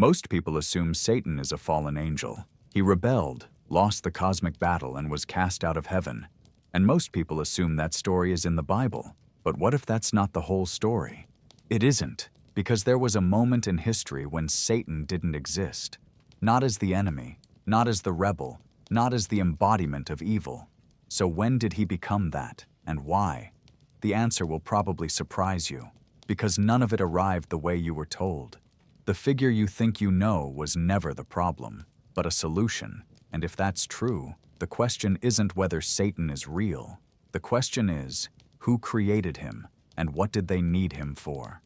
Most people assume Satan is a fallen angel. He rebelled, lost the cosmic battle, and was cast out of heaven. And most people assume that story is in the Bible. But what if that's not the whole story? It isn't, because there was a moment in history when Satan didn't exist. Not as the enemy, not as the rebel, not as the embodiment of evil. So when did he become that, and why? The answer will probably surprise you, because none of it arrived the way you were told. The figure you think you know was never the problem, but a solution. And if that's true, the question isn't whether Satan is real. The question is, who created him, and what did they need him for?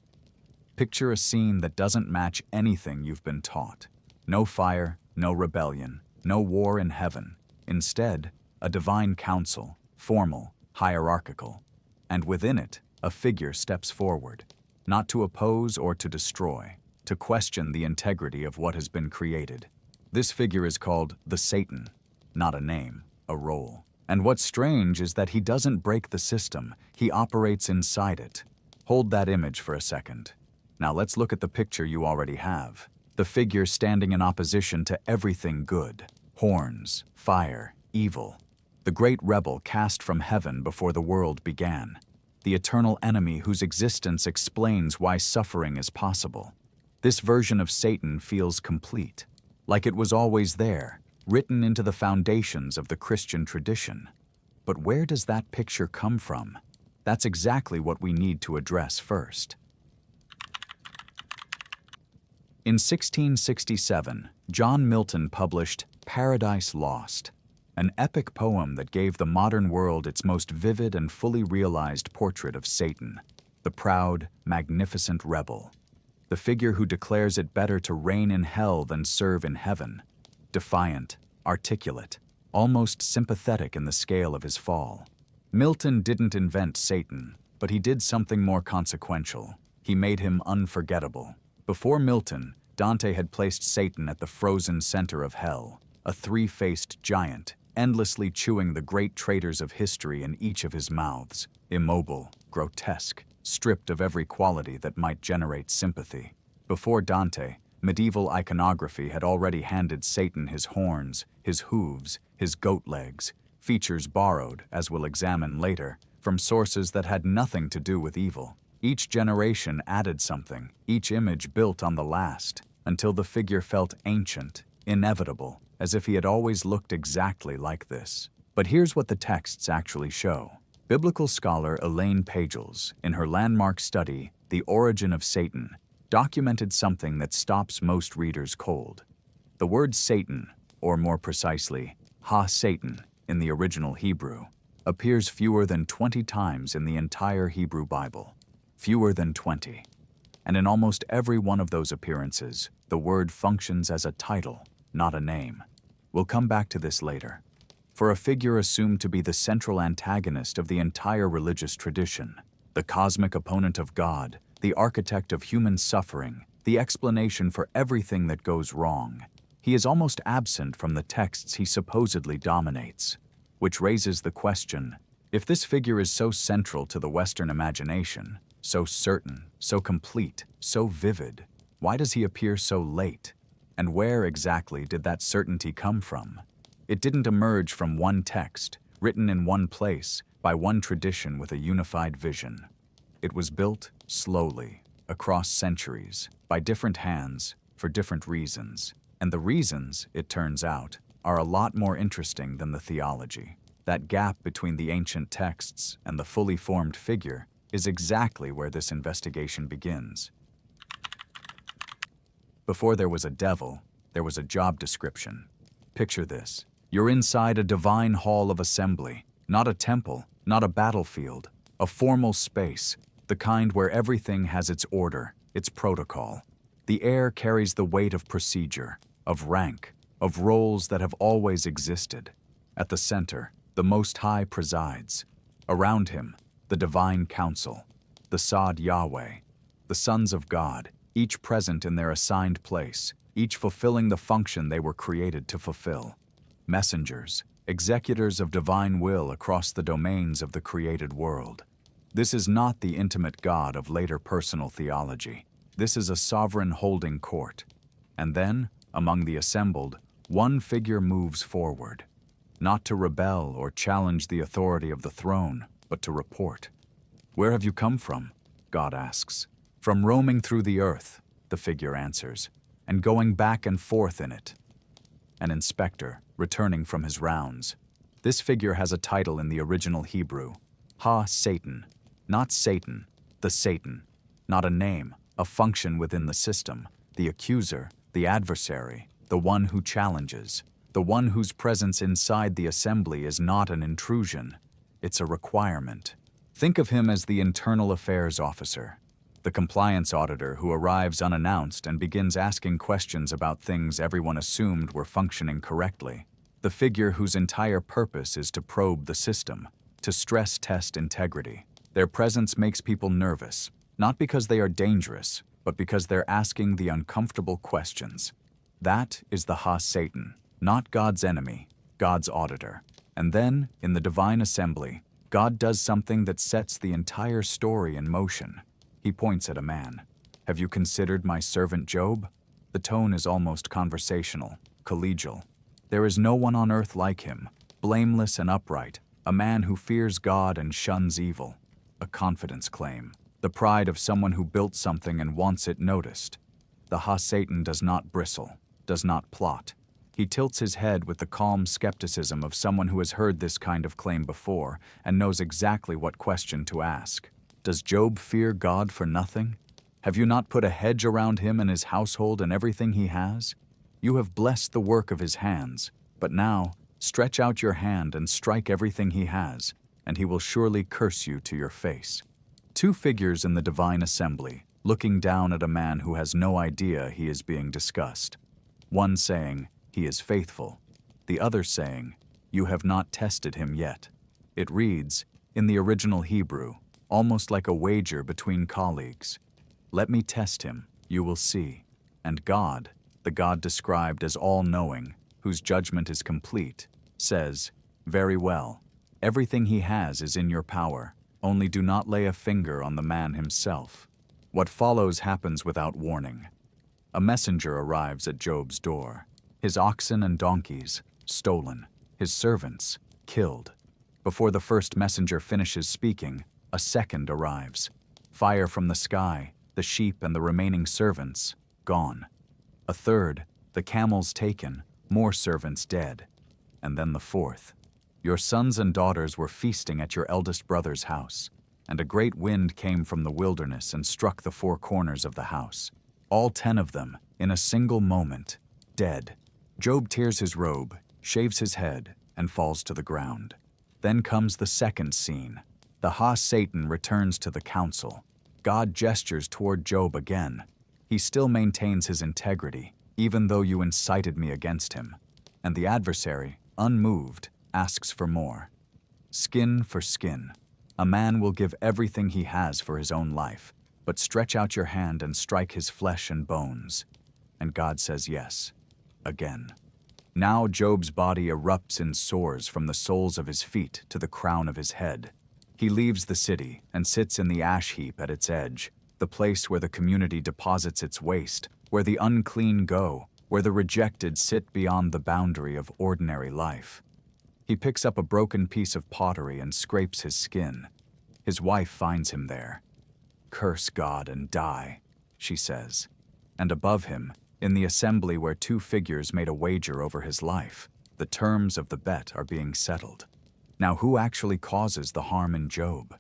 Picture a scene that doesn't match anything you've been taught. No fire, no rebellion, no war in heaven. Instead, a divine council, formal, hierarchical. And within it, a figure steps forward, not to oppose or to destroy, to question the integrity of what has been created. This figure is called the Satan, not a name, a role. And what's strange is that he doesn't break the system, he operates inside it. Hold that image for a second. Now let's look at the picture you already have. The figure standing in opposition to everything good. Horns, fire, evil. The great rebel cast from heaven before the world began. The eternal enemy whose existence explains why suffering is possible. This version of Satan feels complete, like it was always there, written into the foundations of the Christian tradition. But where does that picture come from? That's exactly what we need to address first. In 1667, John Milton published Paradise Lost, an epic poem that gave the modern world its most vivid and fully realized portrait of Satan, the proud, magnificent rebel, the figure who declares it better to reign in hell than serve in heaven, defiant, articulate, almost sympathetic in the scale of his fall. Milton didn't invent Satan, but he did something more consequential. He made him unforgettable. Before Milton, Dante had placed Satan at the frozen center of hell, a three-faced giant, endlessly chewing the great traitors of history in each of his mouths, immobile, grotesque, stripped of every quality that might generate sympathy. Before Dante, medieval iconography had already handed Satan his horns, his hooves, his goat legs, features borrowed, as we'll examine later, from sources that had nothing to do with evil. Each generation added something, each image built on the last, until the figure felt ancient, inevitable, as if he had always looked exactly like this. But here's what the texts actually show. Biblical scholar Elaine Pagels, in her landmark study, The Origin of Satan, documented something that stops most readers cold. The word Satan, or more precisely, ha-Satan, in the original Hebrew, appears fewer than 20 times in the entire Hebrew Bible. Fewer than 20. And in almost every one of those appearances, the word functions as a title, not a name. We'll come back to this later. For a figure assumed to be the central antagonist of the entire religious tradition, the cosmic opponent of God, the architect of human suffering, the explanation for everything that goes wrong, he is almost absent from the texts he supposedly dominates. Which raises the question, if this figure is so central to the Western imagination, so certain, so complete, so vivid, why does he appear so late? And where exactly did that certainty come from? It didn't emerge from one text, written in one place, by one tradition with a unified vision. It was built slowly, across centuries, by different hands, for different reasons. And the reasons, it turns out, are a lot more interesting than the theology. That gap between the ancient texts and the fully formed figure is exactly where this investigation begins. Before there was a devil, there was a job description. Picture this. You're inside a divine hall of assembly, not a temple, not a battlefield, a formal space, the kind where everything has its order, its protocol. The air carries the weight of procedure, of rank, of roles that have always existed. At the center, the Most High presides. Around him, the divine council, the Sod Yahweh, the sons of God, each present in their assigned place, each fulfilling the function they were created to fulfill. Messengers, executors of divine will across the domains of the created world. This is not the intimate God of later personal theology. This is a sovereign holding court. And then, among the assembled, one figure moves forward, not to rebel or challenge the authority of the throne, but to report. "Where have you come from?" God asks. "From roaming through the earth," the figure answers, "and going back and forth in it." An inspector, returning from his rounds. This figure has a title in the original Hebrew, Ha-Satan, not Satan, the Satan, not a name, a function within the system, the accuser, the adversary, the one who challenges, the one whose presence inside the assembly is not an intrusion, it's a requirement. Think of him as the internal affairs officer, the compliance auditor who arrives unannounced and begins asking questions about things everyone assumed were functioning correctly. The figure whose entire purpose is to probe the system, to stress test integrity. Their presence makes people nervous, not because they are dangerous, but because they're asking the uncomfortable questions. That is the Ha-Satan, not God's enemy, God's auditor. And then, in the divine assembly, God does something that sets the entire story in motion. He points at a man. "Have you considered my servant Job?" The tone is almost conversational, collegial. "There is no one on earth like him, blameless and upright, a man who fears God and shuns evil." A confidence claim, the pride of someone who built something and wants it noticed. The Ha-Satan does not bristle, does not plot. He tilts his head with the calm skepticism of someone who has heard this kind of claim before and knows exactly what question to ask. Does Job fear God for nothing? Have you not put a hedge around him and his household and everything he has? You have blessed the work of his hands, but now stretch out your hand and strike everything he has, and he will surely curse you to your face. Two figures in the divine assembly, looking down at a man who has no idea he is being discussed. One saying, "He is faithful," the other saying, "You have not tested him yet." It reads, in the original Hebrew, almost like a wager between colleagues. "Let me test him, you will see." And God, the God described as all-knowing, whose judgment is complete, says, "Very well, everything he has is in your power, only do not lay a finger on the man himself." What follows happens without warning. A messenger arrives at Job's door. His oxen and donkeys, stolen. His servants, killed. Before the first messenger finishes speaking, a second arrives. Fire from the sky, the sheep and the remaining servants, gone. A third, the camels taken, more servants dead. And then the fourth. "Your sons and daughters were feasting at your eldest brother's house, and a great wind came from the wilderness and struck the four corners of the house. All 10 of them, in a single moment, dead." Job tears his robe, shaves his head, and falls to the ground. Then comes the second scene. The Ha-Satan returns to the council. God gestures toward Job again. He still maintains his integrity, even though you incited me against him. And the adversary, unmoved, asks for more. Skin for skin. A man will give everything he has for his own life, but stretch out your hand and strike his flesh and bones. And God says yes. Again. Now Job's body erupts in sores from the soles of his feet to the crown of his head. He leaves the city and sits in the ash heap at its edge, the place where the community deposits its waste, where the unclean go, where the rejected sit beyond the boundary of ordinary life. He picks up a broken piece of pottery and scrapes his skin. His wife finds him there. "Curse God and die," she says. And above him, in the assembly where two figures made a wager over his life, the terms of the bet are being settled. Now who actually causes the harm in Job?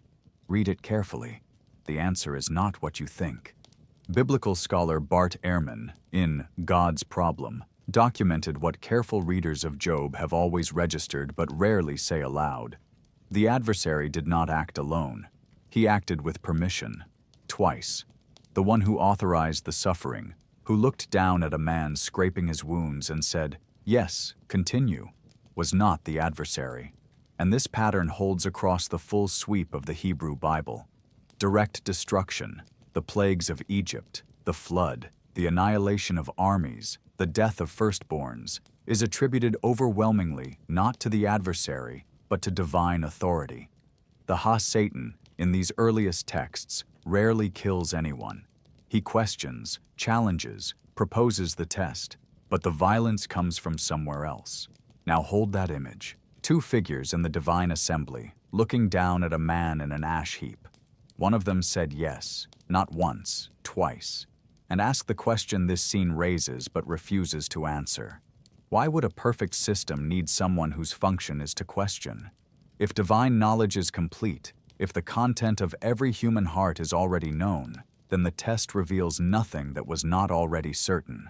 Read it carefully. The answer is not what you think. Biblical scholar Bart Ehrman, in God's Problem, documented what careful readers of Job have always registered but rarely say aloud. The adversary did not act alone. He acted with permission. Twice. The one who authorized the suffering, who looked down at a man scraping his wounds and said, "Yes, continue," was not the adversary. And this pattern holds across the full sweep of the Hebrew Bible. Direct destruction, the plagues of Egypt, the flood, the annihilation of armies, the death of firstborns, is attributed overwhelmingly not to the adversary, but to divine authority. The Ha-Satan, in these earliest texts, rarely kills anyone. He questions, challenges, proposes the test, but the violence comes from somewhere else. Now hold that image. Two figures in the divine assembly, looking down at a man in an ash heap. One of them said yes, not once, twice, and asked the question this scene raises but refuses to answer. Why would a perfect system need someone whose function is to question? If divine knowledge is complete, if the content of every human heart is already known, then the test reveals nothing that was not already certain.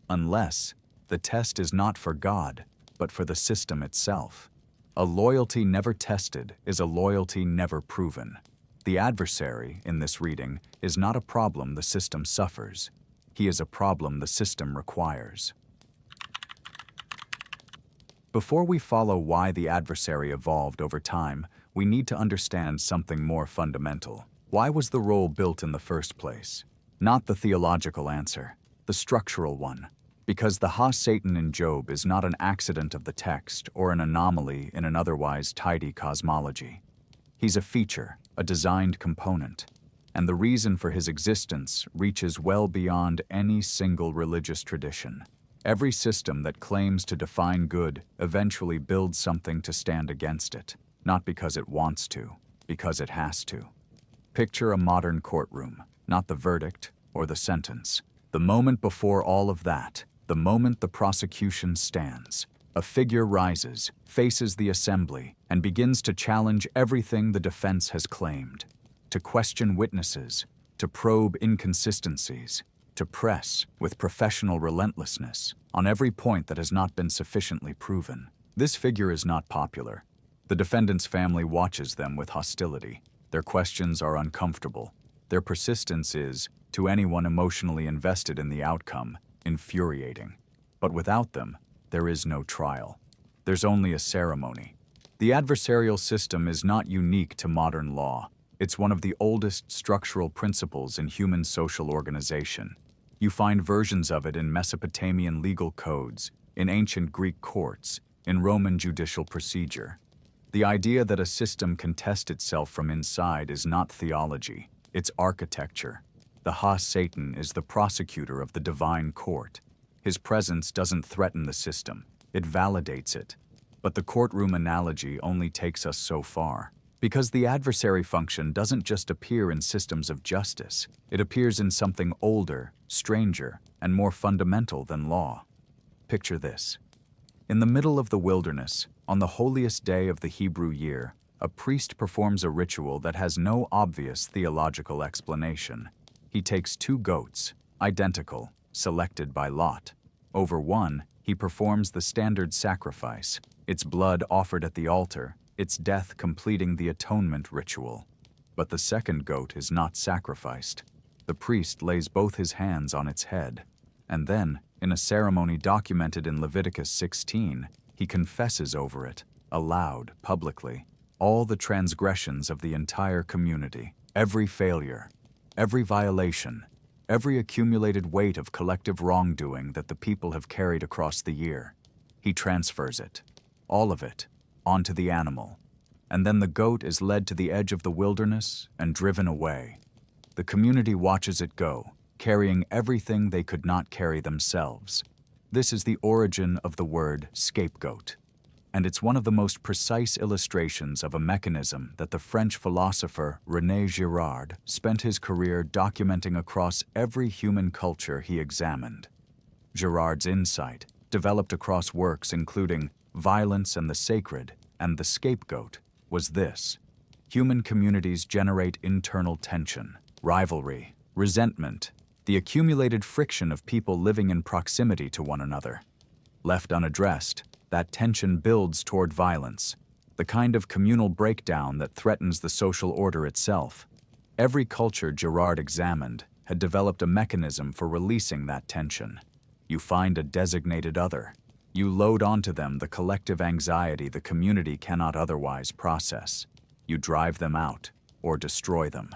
Unless the test is not for God, but for the system itself. A loyalty never tested is a loyalty never proven. The adversary, in this reading, is not a problem the system suffers. He is a problem the system requires. Before we follow why the adversary evolved over time, we need to understand something more fundamental. Why was the role built in the first place? Not the theological answer, the structural one. Because the Ha-Satan in Job is not an accident of the text or an anomaly in an otherwise tidy cosmology. He's a feature, a designed component, and the reason for his existence reaches well beyond any single religious tradition. Every system that claims to define good eventually builds something to stand against it, not because it wants to, because it has to. Picture a modern courtroom, not the verdict or the sentence. The moment before all of that, the moment the prosecution stands, a figure rises, faces the assembly, and begins to challenge everything the defense has claimed, to question witnesses, to probe inconsistencies, to press, with professional relentlessness, on every point that has not been sufficiently proven. This figure is not popular. The defendant's family watches them with hostility. Their questions are uncomfortable. Their persistence is, to anyone emotionally invested in the outcome, infuriating. But without them, there is no trial. There's only a ceremony. The adversarial system is not unique to modern law. It's one of the oldest structural principles in human social organization. You find versions of it in Mesopotamian legal codes, in ancient Greek courts, in Roman judicial procedure. The idea that a system can test itself from inside is not theology, it's architecture. The Ha-Satan is the prosecutor of the divine court. His presence doesn't threaten the system, it validates it. But the courtroom analogy only takes us so far. Because the adversary function doesn't just appear in systems of justice, it appears in something older, stranger, and more fundamental than law. Picture this. In the middle of the wilderness, on the holiest day of the Hebrew year, a priest performs a ritual that has no obvious theological explanation. He takes 2 goats, identical, selected by lot. Over one, he performs the standard sacrifice, its blood offered at the altar, its death completing the atonement ritual. But the second goat is not sacrificed. The priest lays both his hands on its head, and then, in a ceremony documented in Leviticus 16, he confesses over it, aloud, publicly, all the transgressions of the entire community, every failure, every violation, every accumulated weight of collective wrongdoing that the people have carried across the year. He transfers it, all of it, onto the animal, and then the goat is led to the edge of the wilderness and driven away. The community watches it go, carrying everything they could not carry themselves. This is the origin of the word scapegoat, and it's one of the most precise illustrations of a mechanism that the French philosopher René Girard spent his career documenting across every human culture he examined. Girard's insight, developed across works including Violence and the Sacred and The Scapegoat, was this: human communities generate internal tension, rivalry, resentment, the accumulated friction of people living in proximity to one another. Left unaddressed, that tension builds toward violence, the kind of communal breakdown that threatens the social order itself. Every culture Girard examined had developed a mechanism for releasing that tension. You find a designated other. You load onto them the collective anxiety the community cannot otherwise process. You drive them out, or destroy them.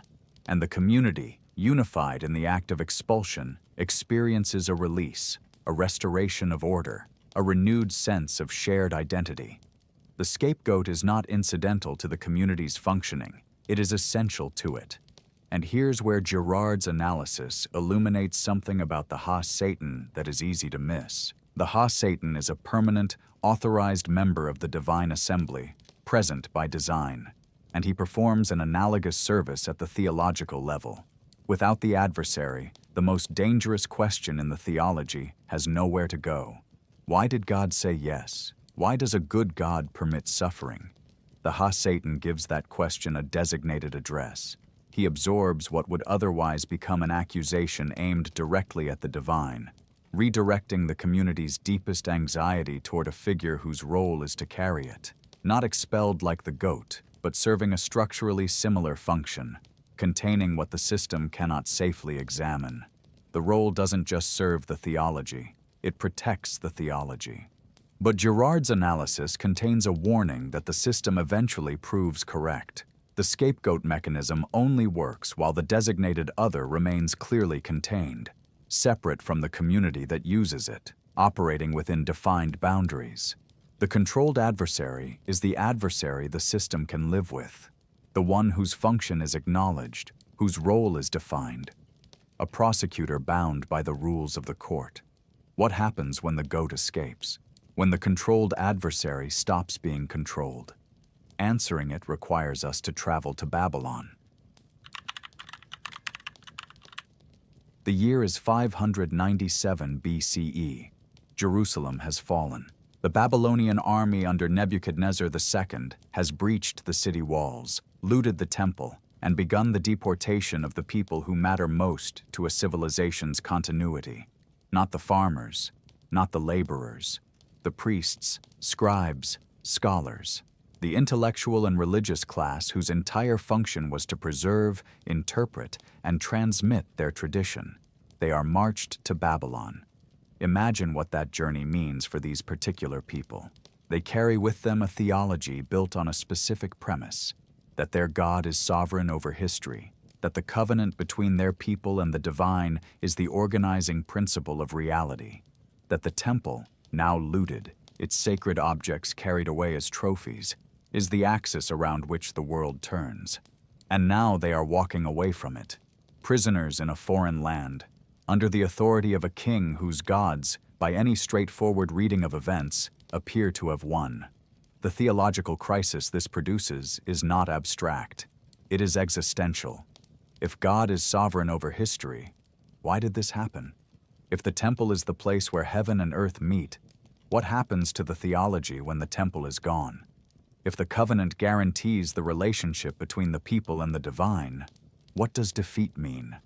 And the community, unified in the act of expulsion, experiences a release, a restoration of order, a renewed sense of shared identity. The scapegoat is not incidental to the community's functioning, it is essential to it. And here's where Girard's analysis illuminates something about the Ha-Satan that is easy to miss. The Ha-Satan is a permanent, authorized member of the divine assembly, present by design, and he performs an analogous service at the theological level. Without the adversary, the most dangerous question in the theology has nowhere to go. Why did God say yes? Why does a good God permit suffering? The Ha-Satan gives that question a designated address. He absorbs what would otherwise become an accusation aimed directly at the divine, redirecting the community's deepest anxiety toward a figure whose role is to carry it. Not expelled like the goat, but serving a structurally similar function, containing what the system cannot safely examine. The role doesn't just serve the theology, it protects the theology. But Girard's analysis contains a warning that the system eventually proves correct. The scapegoat mechanism only works while the designated other remains clearly contained, separate from the community that uses it, operating within defined boundaries. The controlled adversary is the adversary the system can live with, the one whose function is acknowledged, whose role is defined. A prosecutor bound by the rules of the court. What happens when the goat escapes? When the controlled adversary stops being controlled? Answering it requires us to travel to Babylon. The year is 597 BCE. Jerusalem has fallen. The Babylonian army under Nebuchadnezzar II has breached the city walls, looted the temple, and begun the deportation of the people who matter most to a civilization's continuity. Not the farmers, not the laborers, the priests, scribes, scholars, the intellectual and religious class whose entire function was to preserve, interpret, and transmit their tradition. They are marched to Babylon. Imagine what that journey means for these particular people. They carry with them a theology built on a specific premise, that their God is sovereign over history, that the covenant between their people and the divine is the organizing principle of reality, that the temple, now looted, its sacred objects carried away as trophies, is the axis around which the world turns. And now they are walking away from it, prisoners in a foreign land, under the authority of a king whose gods, by any straightforward reading of events, appear to have won. The theological crisis this produces is not abstract. It is existential. If God is sovereign over history, why did this happen? If the temple is the place where heaven and earth meet, what happens to the theology when the temple is gone? If the covenant guarantees the relationship between the people and the divine, what does defeat mean?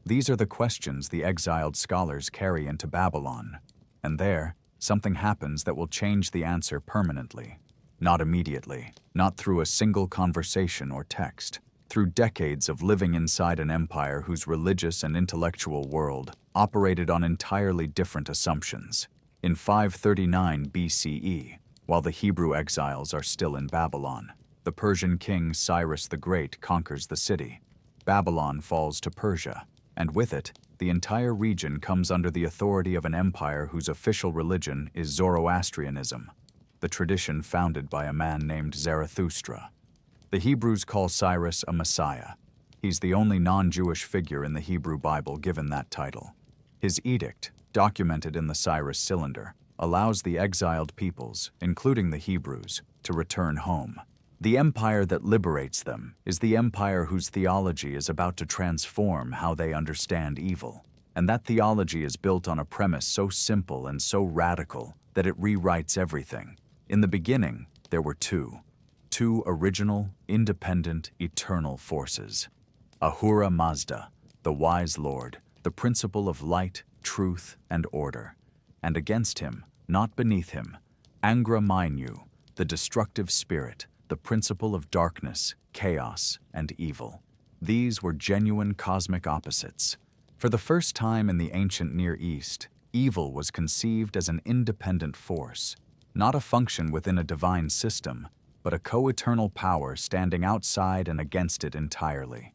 These are the questions the exiled scholars carry into Babylon, and there, something happens that will change the answer permanently. Not immediately, not through a single conversation or text, through decades of living inside an empire whose religious and intellectual world operated on entirely different assumptions. In 539 BCE, while the Hebrew exiles are still in Babylon, the Persian king Cyrus the Great conquers the city. Babylon falls to Persia, and with it, the entire region comes under the authority of an empire whose official religion is Zoroastrianism, the tradition founded by a man named Zarathustra. The Hebrews call Cyrus a Messiah. He's the only non-Jewish figure in the Hebrew Bible given that title. His edict, documented in the Cyrus Cylinder, allows the exiled peoples, including the Hebrews, to return home. The empire that liberates them is the empire whose theology is about to transform how they understand evil. And that theology is built on a premise so simple and so radical that it rewrites everything. In the beginning, there were two original, independent, eternal forces. Ahura Mazda, the wise Lord, the principle of light, truth, and order. And against him, not beneath him, Angra Mainyu, the destructive spirit, the principle of darkness, chaos, and evil. These were genuine cosmic opposites. For the first time in the ancient Near East, evil was conceived as an independent force, not a function within a divine system, but a co-eternal power standing outside and against it entirely.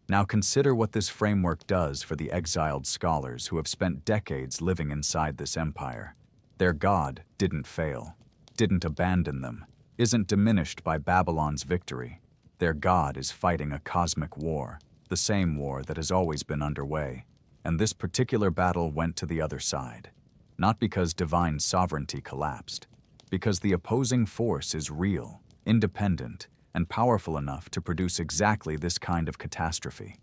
Now consider what this framework does for the exiled scholars who have spent decades living inside this empire. Their God didn't fail, didn't abandon them, isn't diminished by Babylon's victory. Their God is fighting a cosmic war, the same war that has always been underway, and this particular battle went to the other side. Not because divine sovereignty collapsed, because the opposing force is real, independent, and powerful enough to produce exactly this kind of catastrophe.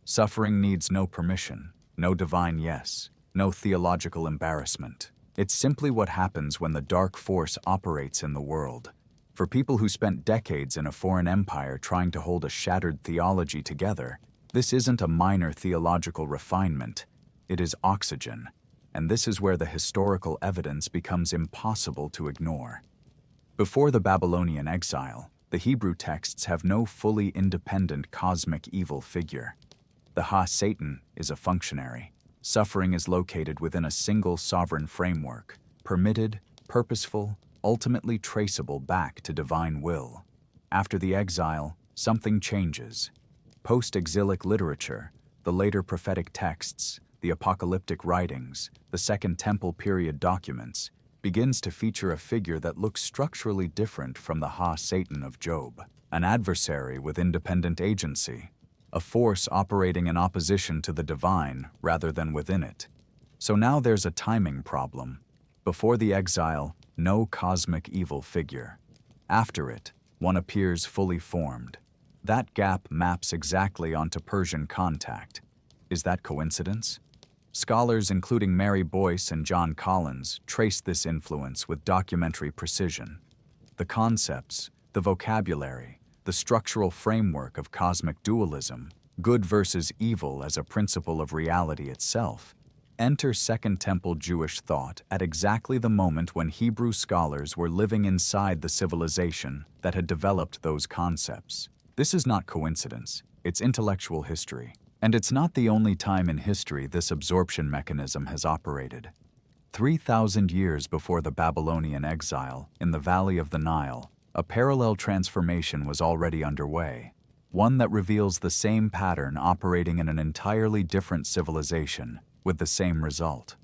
Suffering needs no permission, no divine yes, no theological embarrassment. It's simply what happens when the dark force operates in the world. For people who spent decades in a foreign empire trying to hold a shattered theology together, this isn't a minor theological refinement. It is oxygen, and this is where the historical evidence becomes impossible to ignore. Before the Babylonian exile, the Hebrew texts have no fully independent cosmic evil figure. The Satan is a functionary. Suffering is located within a single sovereign framework, permitted, purposeful, ultimately traceable back to divine will. After the exile, something changes. Post-exilic literature, the later prophetic texts, the apocalyptic writings, the Second Temple period documents, begins to feature a figure that looks structurally different from the Satan of Job, an adversary with independent agency, a force operating in opposition to the divine rather than within it. So now there's a timing problem. Before the exile, no cosmic evil figure. After it, one appears fully formed. That gap maps exactly onto Persian contact. Is that coincidence? Scholars including Mary Boyce and John Collins trace this influence with documentary precision. The concepts, the vocabulary, the structural framework of cosmic dualism, good versus evil as a principle of reality itself, enter Second Temple Jewish thought at exactly the moment when Hebrew scholars were living inside the civilization that had developed those concepts. This is not coincidence, it's intellectual history. And it's not the only time in history this absorption mechanism has operated. 3,000 years before the Babylonian exile, in the valley of the Nile, a parallel transformation was already underway, one that reveals the same pattern operating in an entirely different civilization, with the same result.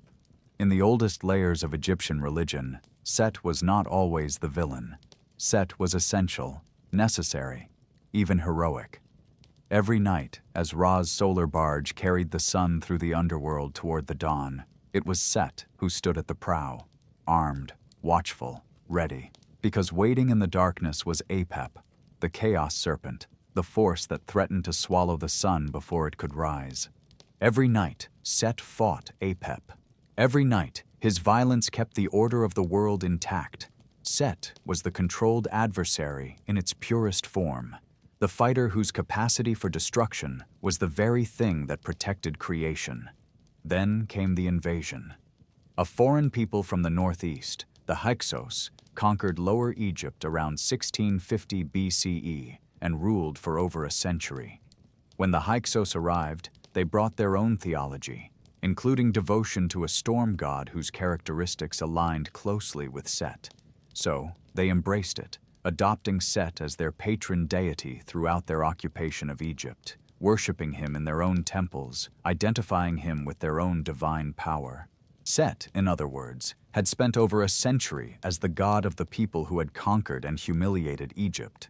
In the oldest layers of Egyptian religion, Set was not always the villain. Set was essential, necessary, even heroic. Every night, as Ra's solar barge carried the sun through the underworld toward the dawn, it was Set who stood at the prow, armed, watchful, ready. Because waiting in the darkness was Apep, the chaos serpent, the force that threatened to swallow the sun before it could rise. Every night, Set fought Apep. Every night, his violence kept the order of the world intact. Set was the controlled adversary in its purest form, the fighter whose capacity for destruction was the very thing that protected creation. Then came the invasion. A foreign people from the northeast, the Hyksos, conquered Lower Egypt around 1650 BCE and ruled for over a century. When the Hyksos arrived, they brought their own theology, including devotion to a storm god whose characteristics aligned closely with Set. So, they embraced it, adopting Set as their patron deity throughout their occupation of Egypt, worshipping him in their own temples, identifying him with their own divine power. Set, in other words, had spent over a century as the god of the people who had conquered and humiliated Egypt.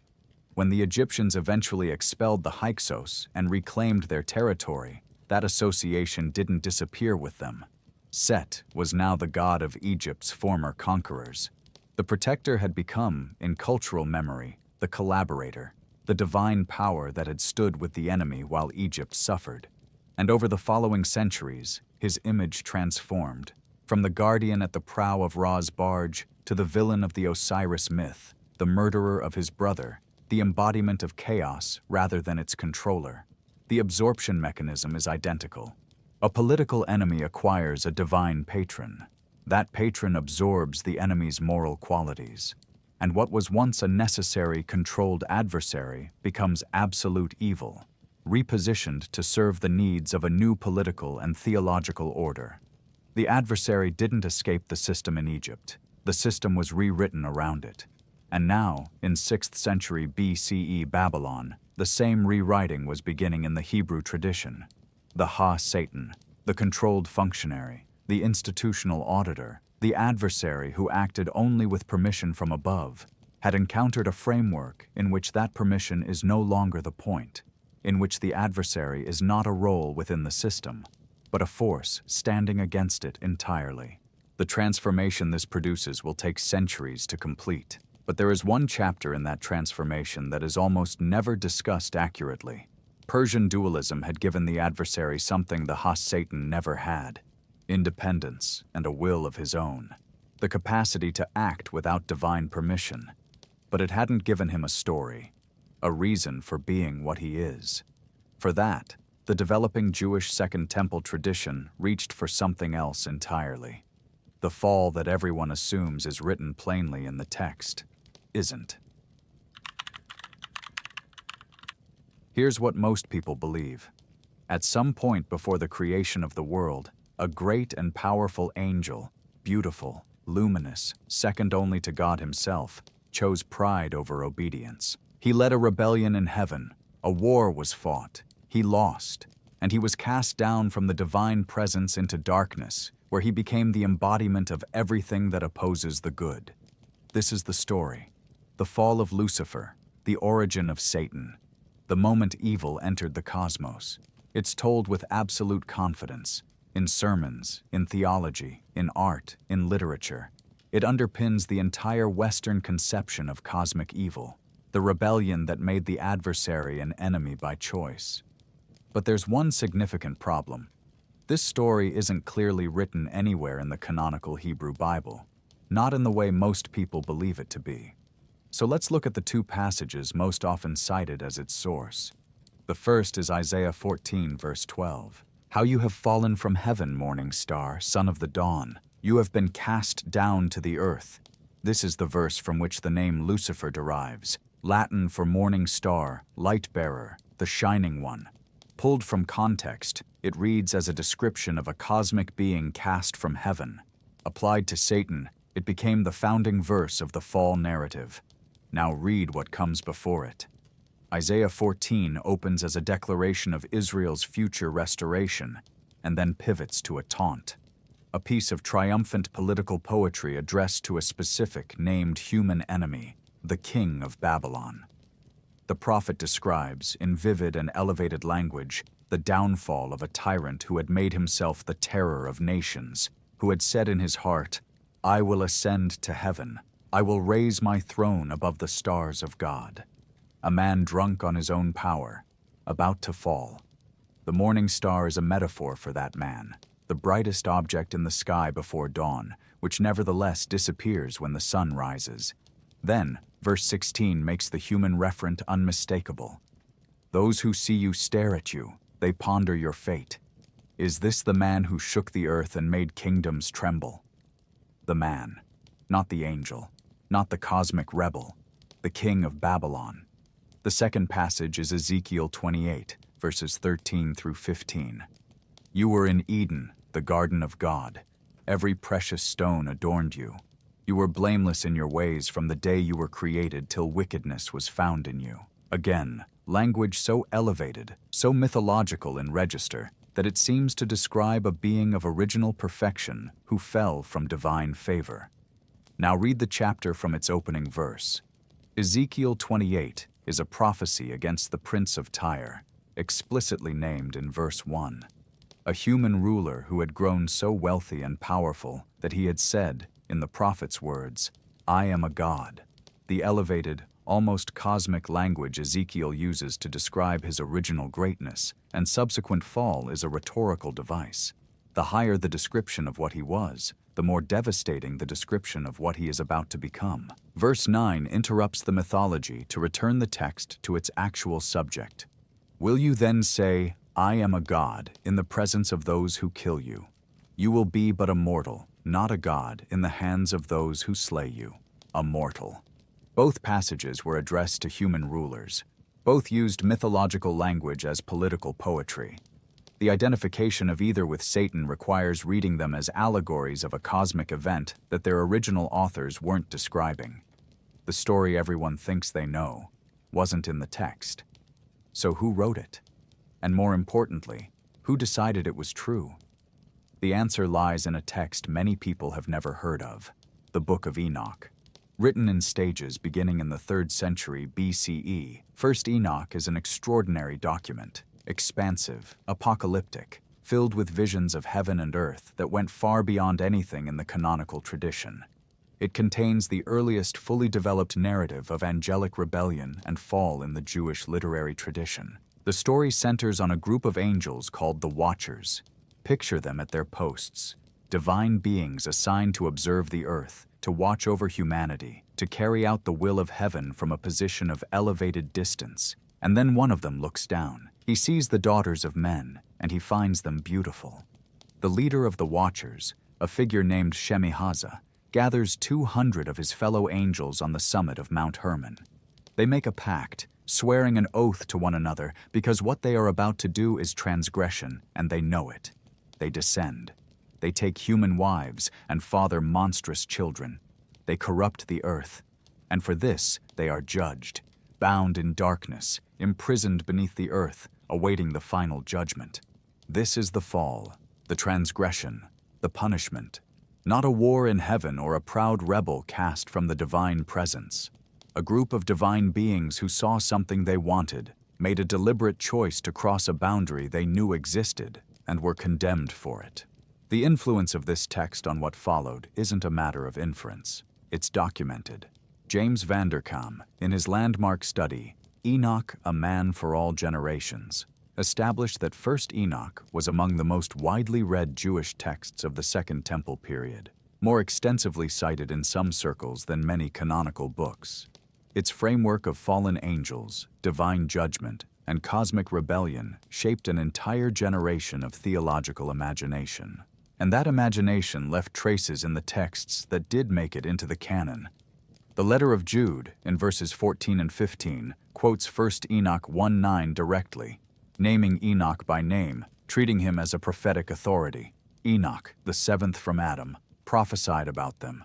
When the Egyptians eventually expelled the Hyksos and reclaimed their territory, that association didn't disappear with them. Set was now the god of Egypt's former conquerors. The protector had become, in cultural memory, the collaborator, the divine power that had stood with the enemy while Egypt suffered. And over the following centuries, his image transformed, from the guardian at the prow of Ra's barge to the villain of the Osiris myth, the murderer of his brother, the embodiment of chaos rather than its controller. The absorption mechanism is identical. A political enemy acquires a divine patron. That patron absorbs the enemy's moral qualities. And what was once a necessary, controlled adversary becomes absolute evil, repositioned to serve the needs of a new political and theological order. The adversary didn't escape the system in Egypt. The system was rewritten around it. And now, in 6th century BCE Babylon, the same rewriting was beginning in the Hebrew tradition. The Satan, the controlled functionary, the institutional auditor, the adversary who acted only with permission from above, had encountered a framework in which that permission is no longer the point. in which the adversary is not a role within the system, but a force standing against it entirely. The transformation this produces will take centuries to complete, but there is one chapter in that transformation that is almost never discussed accurately. Persian dualism had given the adversary something the Satan never had: independence and a will of his own, the capacity to act without divine permission. But it hadn't given him a story, a reason for being what he is. For that, the developing Jewish Second Temple tradition reached for something else entirely. The fall that everyone assumes is written plainly in the text isn't. Here's what most people believe. At some point before the creation of the world, a great and powerful angel, beautiful, luminous, second only to God himself, chose pride over obedience. He led a rebellion in heaven. A war was fought. He lost, and he was cast down from the divine presence into darkness, where he became the embodiment of everything that opposes the good. This is the story: the fall of Lucifer, the origin of Satan, the moment evil entered the cosmos. It's told with absolute confidence, in sermons, in theology, in art, in literature. It underpins the entire Western conception of cosmic evil, the rebellion that made the adversary an enemy by choice. But there's one significant problem. This story isn't clearly written anywhere in the canonical Hebrew Bible, not in the way most people believe it to be. So let's look at the two passages most often cited as its source. The first is Isaiah 14, verse 12. "How you have fallen from heaven, morning star, son of the dawn. You have been cast down to the earth." This is the verse from which the name Lucifer derives, Latin for morning star, light bearer, the shining one. Pulled from context, it reads as a description of a cosmic being cast from heaven. Applied to Satan, it became the founding verse of the fall narrative. Now read what comes before it. Isaiah 14 opens as a declaration of Israel's future restoration, and then pivots to a taunt, a piece of triumphant political poetry addressed to a specific named human enemy, the king of Babylon. The prophet describes, in vivid and elevated language, the downfall of a tyrant who had made himself the terror of nations, who had said in his heart, "I will ascend to heaven. I will raise my throne above the stars of God." A man drunk on his own power, about to fall. The morning star is a metaphor for that man, the brightest object in the sky before dawn, which nevertheless disappears when the sun rises. Then, verse 16 makes the human referent unmistakable. "Those who see you stare at you, they ponder your fate. Is this the man who shook the earth and made kingdoms tremble?" The man, not the angel, not the cosmic rebel, the king of Babylon. The second passage is Ezekiel 28, verses 13 through 15. "You were in Eden, the garden of God. Every precious stone adorned you. You were blameless in your ways from the day you were created till wickedness was found in you." Again, language so elevated, so mythological in register, that it seems to describe a being of original perfection who fell from divine favor. Now read the chapter from its opening verse. Ezekiel 28 is a prophecy against the prince of Tyre, explicitly named in verse 1. A human ruler who had grown so wealthy and powerful that he had said, in the prophet's words, "I am a god." The elevated, almost cosmic language Ezekiel uses to describe his original greatness and subsequent fall is a rhetorical device. The higher the description of what he was, the more devastating the description of what he is about to become. Verse 9 interrupts the mythology to return the text to its actual subject. "Will you then say, 'I am a god,' in the presence of those who kill you? You will be but a mortal, not a god, in the hands of those who slay you." A mortal. Both passages were addressed to human rulers. Both used mythological language as political poetry. The identification of either with Satan requires reading them as allegories of a cosmic event that their original authors weren't describing. The story everyone thinks they know wasn't in the text. So who wrote it? And more importantly, who decided it was true? The answer lies in a text many people have never heard of, the Book of Enoch. Written in stages beginning in the 3rd century BCE, First Enoch is an extraordinary document, expansive, apocalyptic, filled with visions of heaven and earth that went far beyond anything in the canonical tradition. It contains the earliest fully developed narrative of angelic rebellion and fall in the Jewish literary tradition. The story centers on a group of angels called the Watchers. Picture them at their posts, divine beings assigned to observe the earth, to watch over humanity, to carry out the will of heaven from a position of elevated distance. And then one of them looks down. He sees the daughters of men, and he finds them beautiful. The leader of the Watchers, a figure named Shemihaza, gathers 200 of his fellow angels on the summit of Mount Hermon. They make a pact, swearing an oath to one another because what they are about to do is transgression, and they know it. They descend. They take human wives and father monstrous children. They corrupt the earth, and for this they are judged, bound in darkness, imprisoned beneath the earth, awaiting the final judgment. This is the fall, the transgression, the punishment. Not a war in heaven or a proud rebel cast from the divine presence. A group of divine beings who saw something they wanted, made a deliberate choice to cross a boundary they knew existed, and were condemned for it. The influence of this text on what followed isn't a matter of inference. It's documented. James Vanderkam, in his landmark study, Enoch, a Man for All Generations, established that First Enoch was among the most widely read Jewish texts of the Second Temple period, more extensively cited in some circles than many canonical books. Its framework of fallen angels, divine judgment, and cosmic rebellion shaped an entire generation of theological imagination. And that imagination left traces in the texts that did make it into the canon. The letter of Jude, in verses 14 and 15, quotes 1 Enoch 1:9 directly, naming Enoch by name, treating him as a prophetic authority. Enoch, the 7th from Adam, prophesied about them.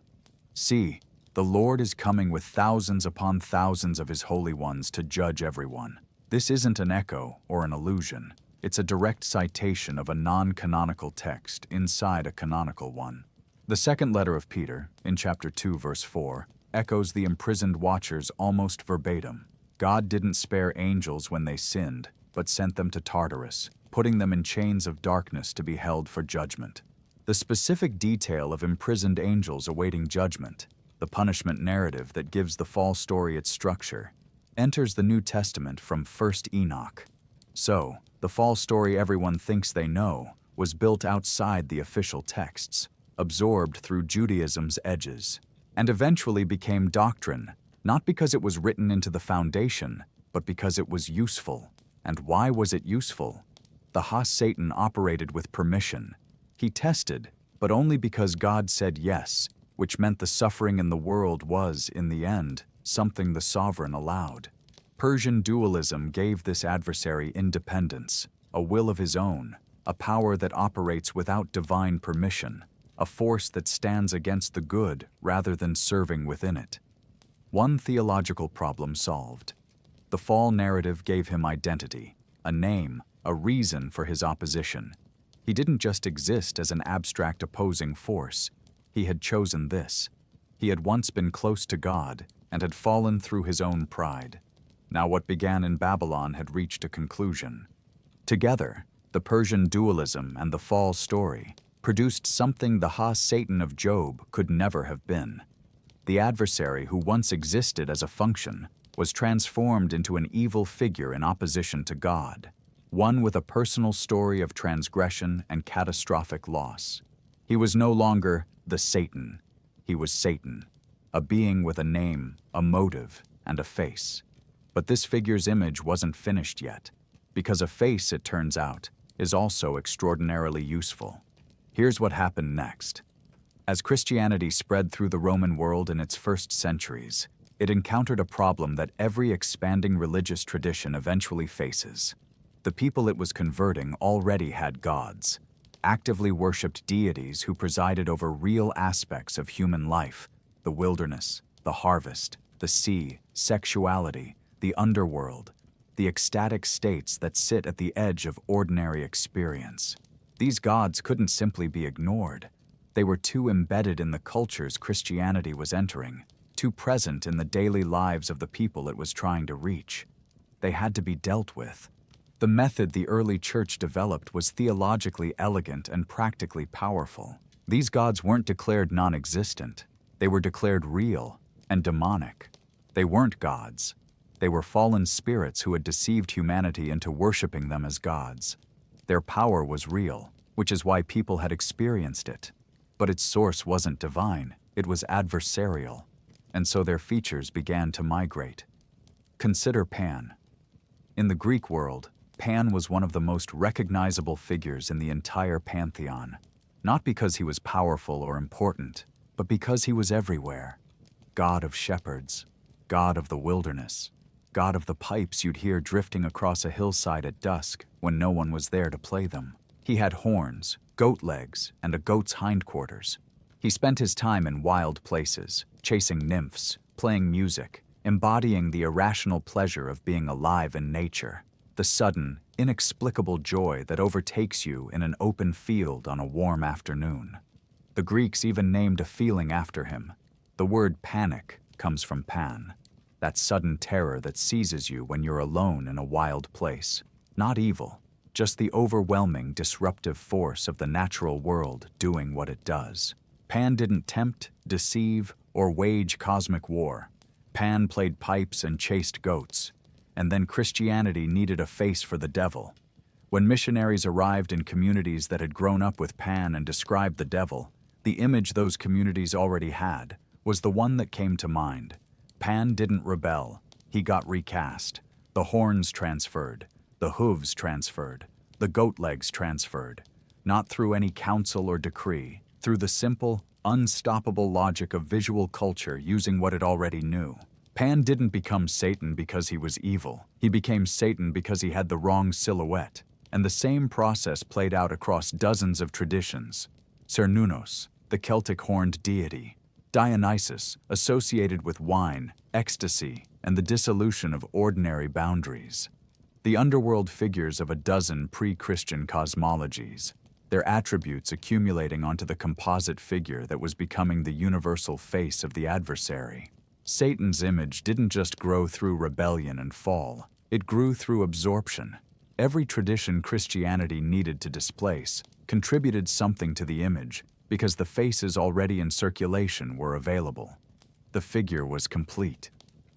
See, the Lord is coming with thousands upon thousands of his holy ones to judge everyone. This isn't an echo or an allusion. It's a direct citation of a non-canonical text inside a canonical one. The second letter of Peter, in chapter 2, verse 4, echoes the imprisoned Watchers almost verbatim. God didn't spare angels when they sinned, but sent them to Tartarus, putting them in chains of darkness to be held for judgment. The specific detail of imprisoned angels awaiting judgment, the punishment narrative that gives the fall story its structure, enters the New Testament from 1 Enoch. So, the fall story everyone thinks they know was built outside the official texts, absorbed through Judaism's edges, and eventually became doctrine, not because it was written into the foundation, but because it was useful. And why was it useful? The Satan operated with permission. He tested, but only because God said yes, which meant the suffering in the world was, in the end, something the sovereign allowed. Persian dualism gave this adversary independence, a will of his own, a power that operates without divine permission, a force that stands against the good rather than serving within it. One theological problem solved. The fall narrative gave him identity, a name, a reason for his opposition. He didn't just exist as an abstract opposing force. He had chosen this. He had once been close to God and had fallen through his own pride. Now what began in Babylon had reached a conclusion. Together, the Persian dualism and the fall story produced something the Satan of Job could never have been. The adversary who once existed as a function was transformed into an evil figure in opposition to God, one with a personal story of transgression and catastrophic loss. He was no longer the Satan. He was Satan, a being with a name, a motive, and a face. But this figure's image wasn't finished yet, because a face, it turns out, is also extraordinarily useful. Here's what happened next. As Christianity spread through the Roman world in its first centuries, it encountered a problem that every expanding religious tradition eventually faces. The people it was converting already had gods, actively worshipped deities who presided over real aspects of human life, the wilderness, the harvest, the sea, sexuality, the underworld, the ecstatic states that sit at the edge of ordinary experience. These gods couldn't simply be ignored. They were too embedded in the cultures Christianity was entering. too present in the daily lives of the people it was trying to reach. They had to be dealt with. The method the early church developed was theologically elegant and practically powerful. These gods weren't declared non-existent. They were declared real and demonic. They weren't gods. They were fallen spirits who had deceived humanity into worshiping them as gods. Their power was real, which is why people had experienced it. But its source wasn't divine, it was adversarial, and so their features began to migrate. Consider Pan. In the Greek world, Pan was one of the most recognizable figures in the entire pantheon, not because he was powerful or important, but because he was everywhere. God of shepherds, God of the wilderness, God of the pipes you'd hear drifting across a hillside at dusk when no one was there to play them. He had horns, goat legs, and a goat's hindquarters. He spent his time in wild places, chasing nymphs, playing music, embodying the irrational pleasure of being alive in nature, the sudden, inexplicable joy that overtakes you in an open field on a warm afternoon. The Greeks even named a feeling after him. The word panic comes from Pan, that sudden terror that seizes you when you're alone in a wild place. Not evil, just the overwhelming, disruptive force of the natural world doing what it does. Pan didn't tempt, deceive, or wage cosmic war. Pan played pipes and chased goats. And then Christianity needed a face for the devil. When missionaries arrived in communities that had grown up with Pan and described the devil, the image those communities already had was the one that came to mind. Pan didn't rebel. He got recast. The horns transferred. The hooves transferred. The goat legs transferred. Not through any council or decree, through the simple, unstoppable logic of visual culture using what it already knew. Pan didn't become Satan because he was evil. He became Satan because he had the wrong silhouette. And the same process played out across dozens of traditions. Cernunnos, the Celtic horned deity. Dionysus, associated with wine, ecstasy, and the dissolution of ordinary boundaries. The underworld figures of a dozen pre-Christian cosmologies, their attributes accumulating onto the composite figure that was becoming the universal face of the adversary. Satan's image didn't just grow through rebellion and fall, it grew through absorption. Every tradition Christianity needed to displace contributed something to the image because the faces already in circulation were available. The figure was complete.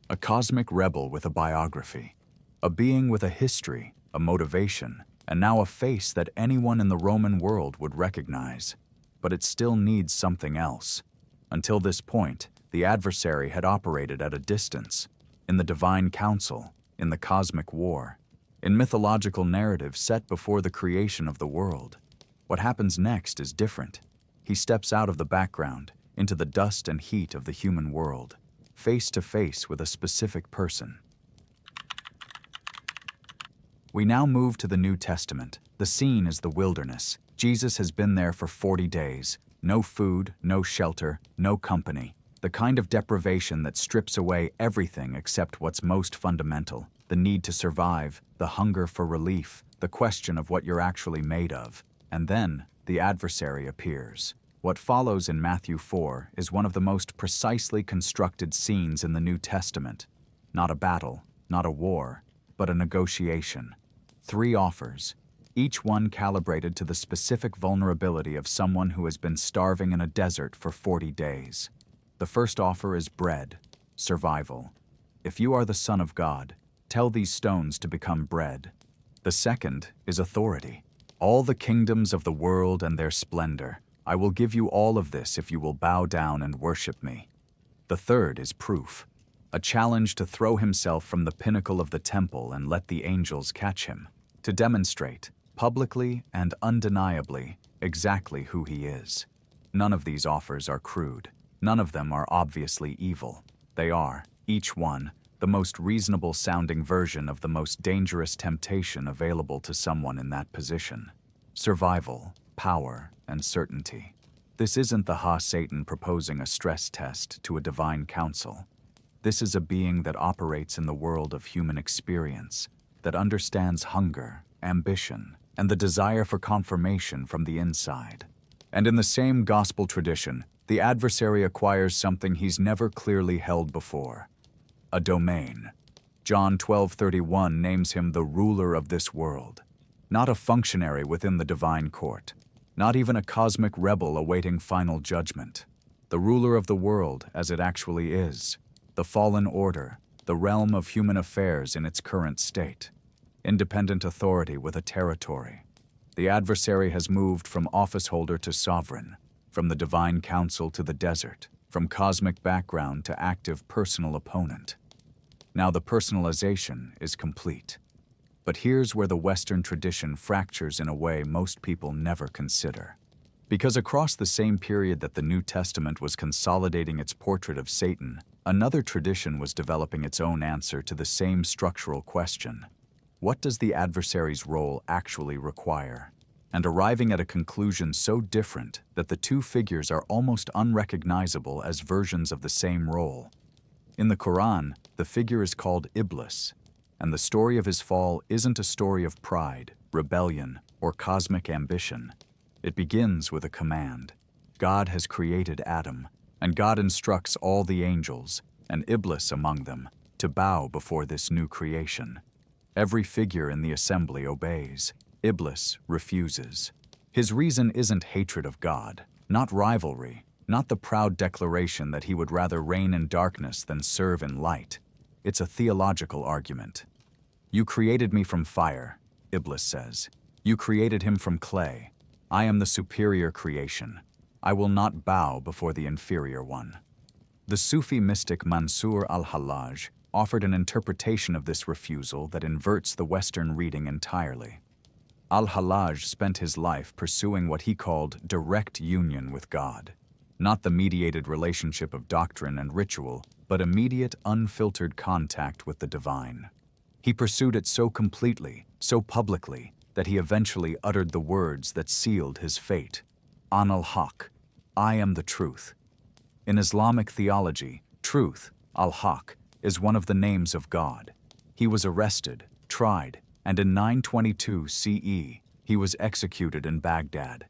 A cosmic rebel with a biography, a being with a history, a motivation, and now a face that anyone in the Roman world would recognize. But it still needs something else. Until this point, the adversary had operated at a distance, in the divine council, in the cosmic war, in mythological narratives set before the creation of the world. What happens next is different. He steps out of the background, into the dust and heat of the human world, face to face with a specific person. We now move to the New Testament. The scene is the wilderness. Jesus has been there for 40 days. No food, no shelter, no company. The kind of deprivation that strips away everything except what's most fundamental. The need to survive, the hunger for relief, the question of what you're actually made of. And then, the adversary appears. What follows in Matthew 4 is one of the most precisely constructed scenes in the New Testament. Not a battle, not a war, but a negotiation. 3 offers, each one calibrated to the specific vulnerability of someone who has been starving in a desert for 40 days. The first offer is bread, survival. If you are the Son of God, tell these stones to become bread. The second is authority. All the kingdoms of the world and their splendor. I will give you all of this if you will bow down and worship me. The third is proof. A challenge to throw himself from the pinnacle of the temple and let the angels catch him. To demonstrate, publicly and undeniably, exactly who he is. None of these offers are crude. None of them are obviously evil. They are, each one, the most reasonable-sounding version of the most dangerous temptation available to someone in that position. Survival, power, and certainty. This isn't the Satan proposing a stress test to a divine council. This is a being that operates in the world of human experience, that understands hunger, ambition, and the desire for confirmation from the inside. And in the same gospel tradition, the adversary acquires something he's never clearly held before: a domain. John 12:31 names him the ruler of this world, not a functionary within the divine court, not even a cosmic rebel awaiting final judgment. The ruler of the world as it actually is, the fallen order, the realm of human affairs in its current state. Independent authority with a territory. The adversary has moved from office holder to sovereign, from the divine council to the desert, from cosmic background to active personal opponent. Now the personalization is complete. But here's where the Western tradition fractures in a way most people never consider. Because across the same period that the New Testament was consolidating its portrait of Satan, another tradition was developing its own answer to the same structural question: what does the adversary's role actually require? And arriving at a conclusion so different that the two figures are almost unrecognizable as versions of the same role. In the Quran, the figure is called Iblis, and the story of his fall isn't a story of pride, rebellion, or cosmic ambition. It begins with a command. God has created Adam, and God instructs all the angels, and Iblis among them, to bow before this new creation. Every figure in the assembly obeys. Iblis refuses. His reason isn't hatred of God, not rivalry, not the proud declaration that he would rather reign in darkness than serve in light. It's a theological argument. You created me from fire, Iblis says. You created him from clay. I am the superior creation. I will not bow before the inferior one. The Sufi mystic Mansur al-Hallaj offered an interpretation of this refusal that inverts the Western reading entirely. Al-Hallaj spent his life pursuing what he called direct union with God. Not the mediated relationship of doctrine and ritual, but immediate, unfiltered contact with the divine. He pursued it so completely, so publicly, that he eventually uttered the words that sealed his fate. An al-Haq, I am the truth. In Islamic theology, truth, al-Haq, is one of the names of God. He was arrested, tried, and in 922 CE, he was executed in Baghdad.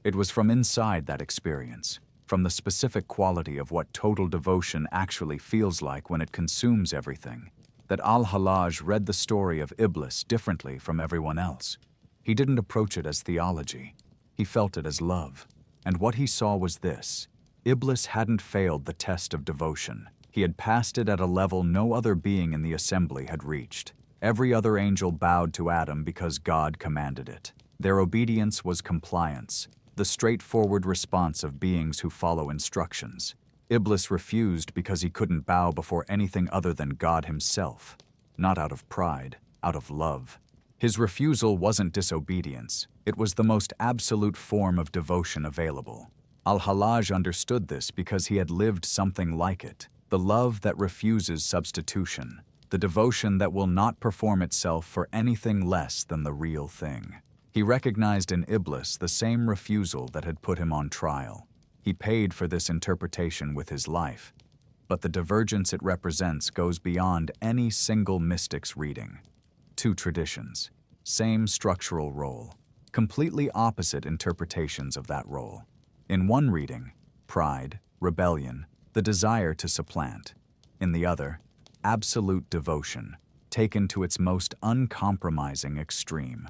It was from inside that experience, from the specific quality of what total devotion actually feels like when it consumes everything, that al-Hallaj read the story of Iblis differently from everyone else. He didn't approach it as theology. He felt it as love. And what he saw was this: Iblis hadn't failed the test of devotion. He had passed it at a level no other being in the assembly had reached. Every other angel bowed to Adam because God commanded it. Their obedience was compliance, the straightforward response of beings who follow instructions. Iblis refused because he couldn't bow before anything other than God himself, not out of pride, out of love. His refusal wasn't disobedience, it was the most absolute form of devotion available. Al-Hallaj understood this because he had lived something like it, the love that refuses substitution, the devotion that will not perform itself for anything less than the real thing. He recognized in Iblis the same refusal that had put him on trial. He paid for this interpretation with his life, but the divergence it represents goes beyond any single mystic's reading. Two traditions, same structural role, completely opposite interpretations of that role. In one reading, pride, rebellion, the desire to supplant. In the other, absolute devotion, taken to its most uncompromising extreme.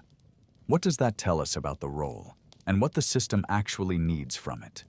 What does that tell us about the role, and what the system actually needs from it?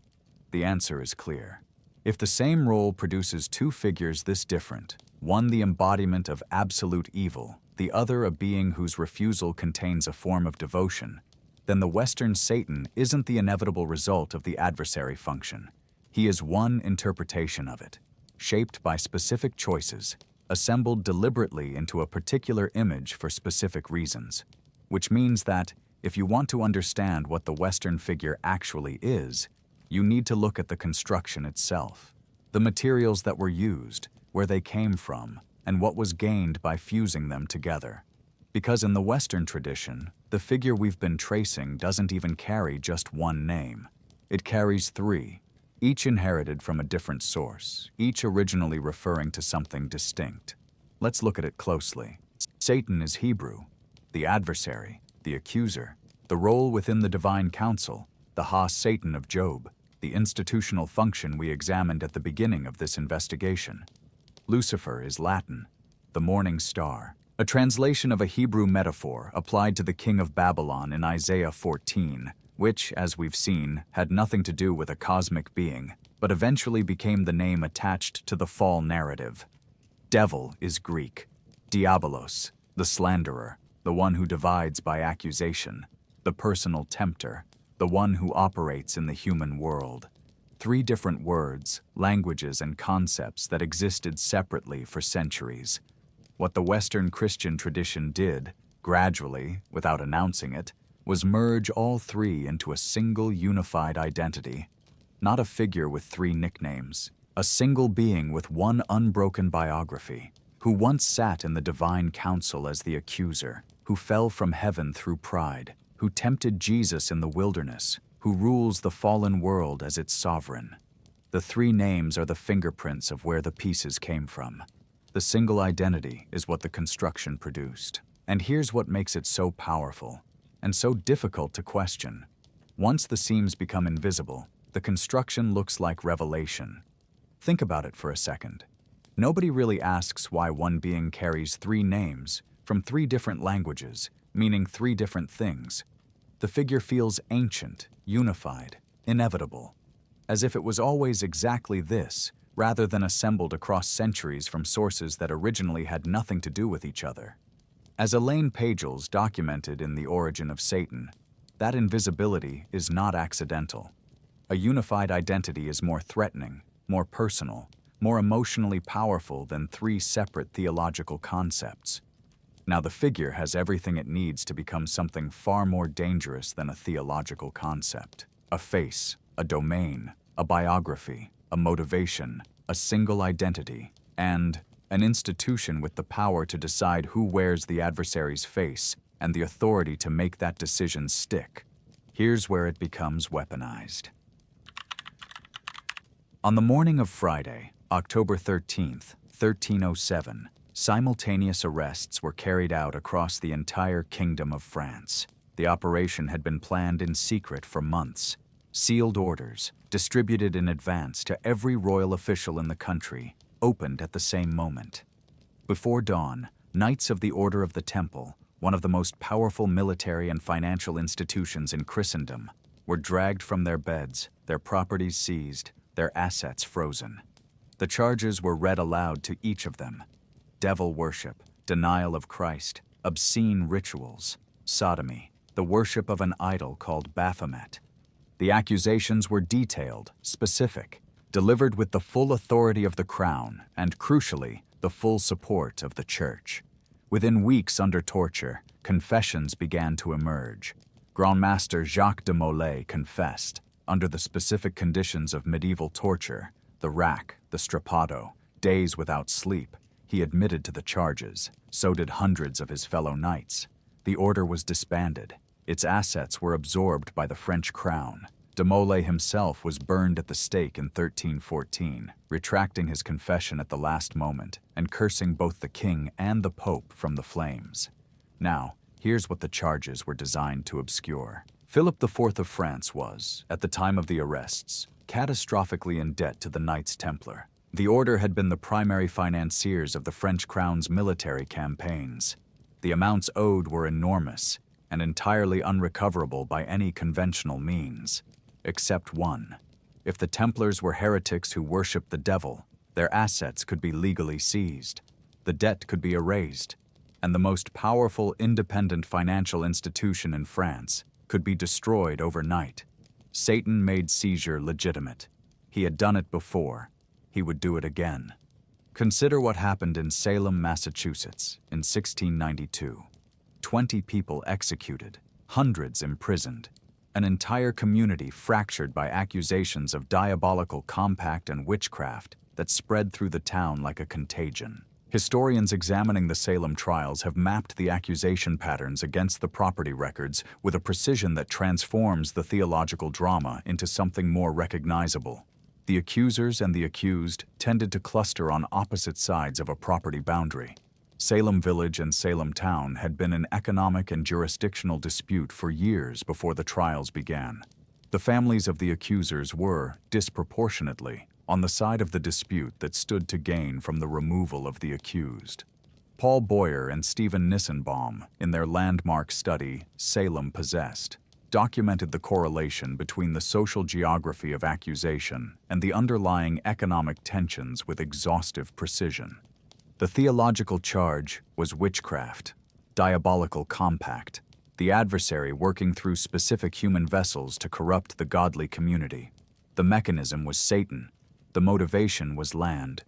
The answer is clear. If the same role produces two figures this different, one the embodiment of absolute evil, the other a being whose refusal contains a form of devotion, then the Western Satan isn't the inevitable result of the adversary function. He is one interpretation of it, shaped by specific choices, assembled deliberately into a particular image for specific reasons. Which means that, if you want to understand what the Western figure actually is, you need to look at the construction itself, the materials that were used, where they came from, and what was gained by fusing them together. Because in the Western tradition, the figure we've been tracing doesn't even carry just one name. It carries three, each inherited from a different source, each originally referring to something distinct. Let's look at it closely. Satan is Hebrew, the adversary, the accuser, the role within the divine council, the Ha-Satan of Job, the institutional function we examined at the beginning of this investigation. Lucifer is Latin, the morning star, a translation of a Hebrew metaphor applied to the king of Babylon in Isaiah 14, which, as we've seen, had nothing to do with a cosmic being, but eventually became the name attached to the fall narrative. Devil is Greek, diabolos, the slanderer, the one who divides by accusation, the personal tempter, the one who operates in the human world. Three different words, languages, and concepts that existed separately for centuries. What the Western Christian tradition did, gradually, without announcing it, was merge all three into a single unified identity. Not a figure with three nicknames, a single being with one unbroken biography, who once sat in the divine council as the accuser, who fell from heaven through pride, who tempted Jesus in the wilderness, who rules the fallen world as its sovereign. The three names are the fingerprints of where the pieces came from. The single identity is what the construction produced. And here's what makes it so powerful and so difficult to question. Once the seams become invisible, the construction looks like revelation. Think about it for a second. Nobody really asks why one being carries three names from three different languages, meaning three different things. The figure feels ancient, unified, inevitable, as if it was always exactly this, rather than assembled across centuries from sources that originally had nothing to do with each other. As Elaine Pagels documented in The Origin of Satan, that invisibility is not accidental. A unified identity is more threatening, more personal, more emotionally powerful than three separate theological concepts. Now the figure has everything it needs to become something far more dangerous than a theological concept. A face, a domain, a biography, a motivation, a single identity, and an institution with the power to decide who wears the adversary's face and the authority to make that decision stick. Here's where it becomes weaponized. On the morning of Friday, October 13th, 1307, simultaneous arrests were carried out across the entire Kingdom of France. The operation had been planned in secret for months. Sealed orders, distributed in advance to every royal official in the country, opened at the same moment. Before dawn, Knights of the Order of the Temple, one of the most powerful military and financial institutions in Christendom, were dragged from their beds, their properties seized, their assets frozen. The charges were read aloud to each of them: devil worship, denial of Christ, obscene rituals, sodomy, the worship of an idol called Baphomet. The accusations were detailed, specific, delivered with the full authority of the crown and, crucially, the full support of the Church. Within weeks under torture, confessions began to emerge. Grand Master Jacques de Molay confessed, under the specific conditions of medieval torture, the rack, the strappado, days without sleep. He admitted to the charges. So did hundreds of his fellow knights. The order was disbanded. Its assets were absorbed by the French crown. De Molay himself was burned at the stake in 1314, retracting his confession at the last moment and cursing both the king and the pope from the flames. Now, here's what the charges were designed to obscure. Philip IV of France was, at the time of the arrests, catastrophically in debt to the Knights Templar. The order had been the primary financiers of the French crown's military campaigns. The amounts owed were enormous and entirely unrecoverable by any conventional means, except one. If the Templars were heretics who worshipped the devil, their assets could be legally seized, the debt could be erased, and the most powerful independent financial institution in France could be destroyed overnight. Satan made seizure legitimate. He had done it before. He would do it again. Consider what happened in Salem, Massachusetts in 1692. 20 people executed, hundreds imprisoned, an entire community fractured by accusations of diabolical compact and witchcraft that spread through the town like a contagion. Historians examining the Salem trials have mapped the accusation patterns against the property records with a precision that transforms the theological drama into something more recognizable. The accusers and the accused tended to cluster on opposite sides of a property boundary. Salem Village and Salem Town had been in economic and jurisdictional dispute for years before the trials began. The families of the accusers were, disproportionately, on the side of the dispute that stood to gain from the removal of the accused. Paul Boyer and Stephen Nissenbaum, in their landmark study, Salem Possessed, documented the correlation between the social geography of accusation and the underlying economic tensions with exhaustive precision. The theological charge was witchcraft, diabolical compact, the adversary working through specific human vessels to corrupt the godly community. The mechanism was Satan, the motivation was land.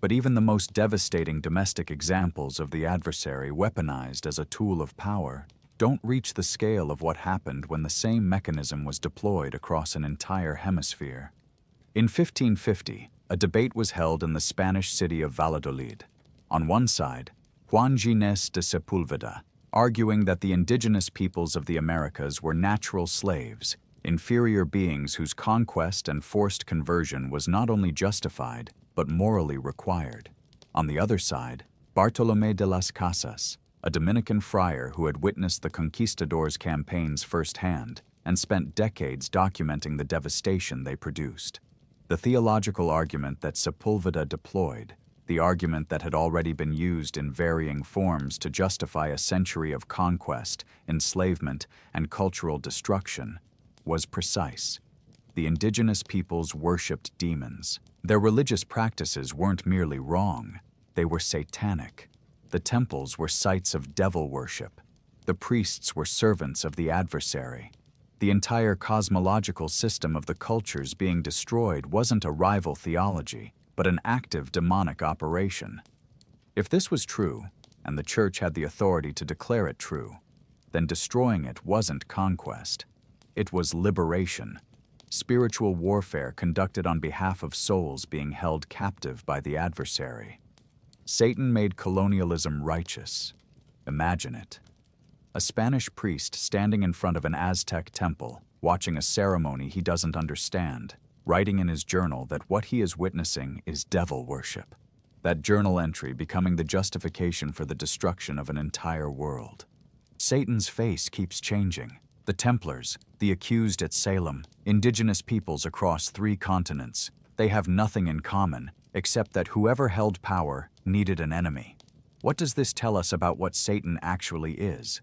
But even the most devastating domestic examples of the adversary weaponized as a tool of power don't reach the scale of what happened when the same mechanism was deployed across an entire hemisphere. In 1550, a debate was held in the Spanish city of Valladolid. On one side, Juan Ginés de Sepúlveda, arguing that the indigenous peoples of the Americas were natural slaves, inferior beings whose conquest and forced conversion was not only justified, but morally required. On the other side, Bartolomé de las Casas, a Dominican friar who had witnessed the conquistadors' campaigns firsthand and spent decades documenting the devastation they produced. The theological argument that Sepúlveda deployed, the argument that had already been used in varying forms to justify a century of conquest, enslavement, and cultural destruction, was precise. The indigenous peoples worshipped demons. Their religious practices weren't merely wrong, they were satanic. The temples were sites of devil worship. The priests were servants of the adversary. The entire cosmological system of the cultures being destroyed wasn't a rival theology, but an active demonic operation. If this was true, and the church had the authority to declare it true, then destroying it wasn't conquest. It was liberation, spiritual warfare conducted on behalf of souls being held captive by the adversary. Satan made colonialism righteous. Imagine it. A Spanish priest standing in front of an Aztec temple, watching a ceremony he doesn't understand, writing in his journal that what he is witnessing is devil worship. That journal entry becoming the justification for the destruction of an entire world. Satan's face keeps changing. The Templars, the accused at Salem, indigenous peoples across 3 continents, they have nothing in common except that whoever held power needed an enemy. What does this tell us about what Satan actually is?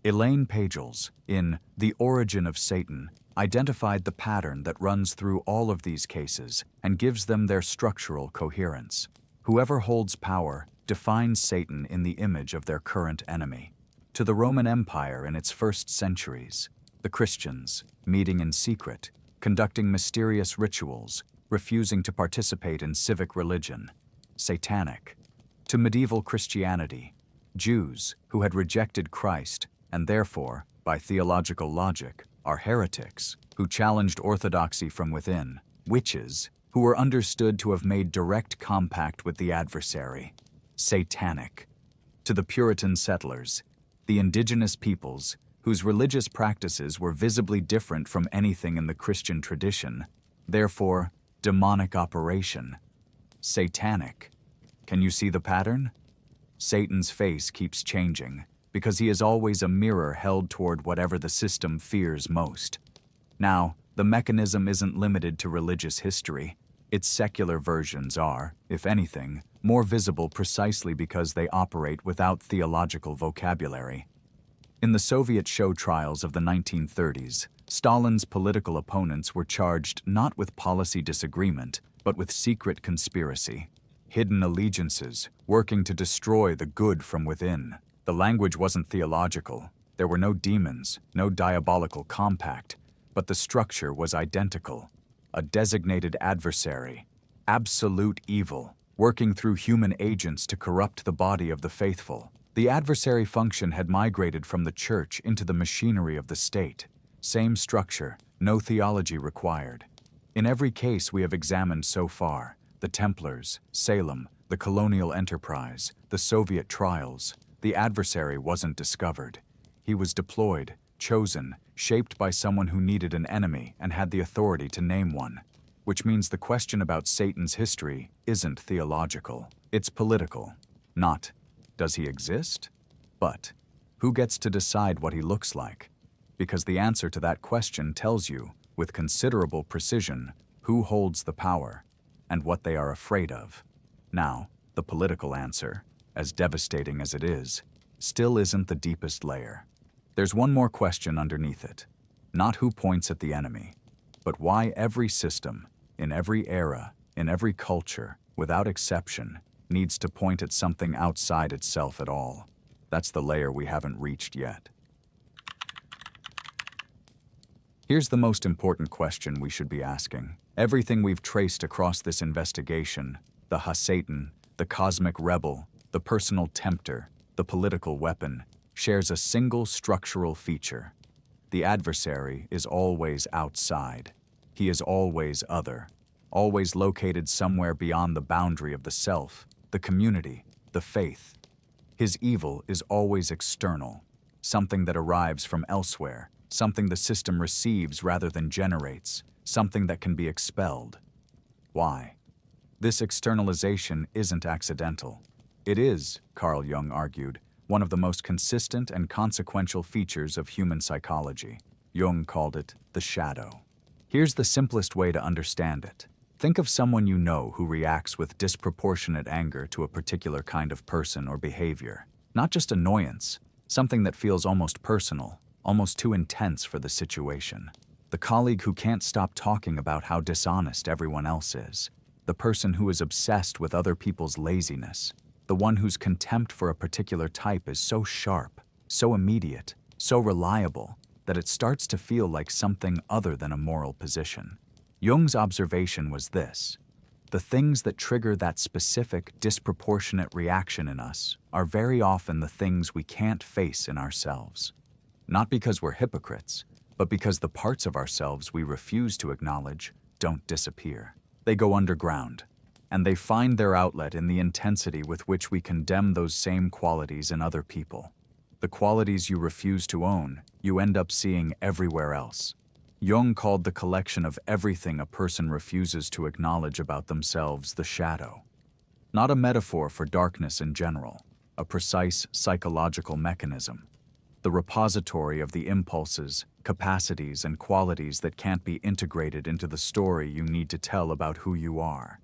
Elaine Pagels, in The Origin of Satan, identified the pattern that runs through all of these cases and gives them their structural coherence. Whoever holds power defines Satan in the image of their current enemy. To the Roman Empire in its first centuries, the Christians, meeting in secret, conducting mysterious rituals, refusing to participate in civic religion, satanic. To medieval Christianity, Jews who had rejected Christ and therefore, by theological logic, are heretics who challenged orthodoxy from within, witches who were understood to have made direct compact with the adversary, satanic. To the Puritan settlers, the indigenous peoples whose religious practices were visibly different from anything in the Christian tradition, therefore, demonic operation, satanic. Can you see the pattern? Satan's face keeps changing because he is always a mirror held toward whatever the system fears most. Now, the mechanism isn't limited to religious history. Its secular versions are, if anything, more visible precisely because they operate without theological vocabulary. In the Soviet show trials of the 1930s, Stalin's political opponents were charged not with policy disagreement, but with secret conspiracy, hidden allegiances, working to destroy the good from within. The language wasn't theological. There were no demons, no diabolical compact, but the structure was identical. A designated adversary, absolute evil, working through human agents to corrupt the body of the faithful. The adversary function had migrated from the church into the machinery of the state. Same structure, no theology required. In every case we have examined so far, the Templars, Salem, the colonial enterprise, the Soviet trials, the adversary wasn't discovered. He was deployed, chosen, shaped by someone who needed an enemy and had the authority to name one. Which means the question about Satan's history isn't theological. It's political. Not, does he exist? But, who gets to decide what he looks like? Because the answer to that question tells you, with considerable precision, who holds the power and what they are afraid of. Now, the political answer, as devastating as it is, still isn't the deepest layer. There's one more question underneath it. Not who points at the enemy, but why every system, in every era, in every culture, without exception, needs to point at something outside itself at all. That's the layer we haven't reached yet. Here's the most important question we should be asking. Everything we've traced across this investigation, the Ha-Satan, the cosmic rebel, the personal tempter, the political weapon, shares a single structural feature. The adversary is always outside. He is always other, always located somewhere beyond the boundary of the self, the community, the faith. His evil is always external, something that arrives from elsewhere, something the system receives rather than generates, something that can be expelled. Why? This externalization isn't accidental. It is, Carl Jung argued, one of the most consistent and consequential features of human psychology. Jung called it the shadow. Here's the simplest way to understand it. Think of someone you know who reacts with disproportionate anger to a particular kind of person or behavior. Not just annoyance, something that feels almost personal, almost too intense for the situation. The colleague who can't stop talking about how dishonest everyone else is. The person who is obsessed with other people's laziness. The one whose contempt for a particular type is so sharp, so immediate, so reliable, that it starts to feel like something other than a moral position. Jung's observation was this: the things that trigger that specific, disproportionate reaction in us are very often the things we can't face in ourselves. Not because we're hypocrites, but because the parts of ourselves we refuse to acknowledge don't disappear. They go underground, and they find their outlet in the intensity with which we condemn those same qualities in other people. The qualities you refuse to own, you end up seeing everywhere else. Jung called the collection of everything a person refuses to acknowledge about themselves the shadow. Not a metaphor for darkness in general, a precise psychological mechanism. The repository of the impulses, capacities, and qualities that can't be integrated into the story you need to tell about who you are.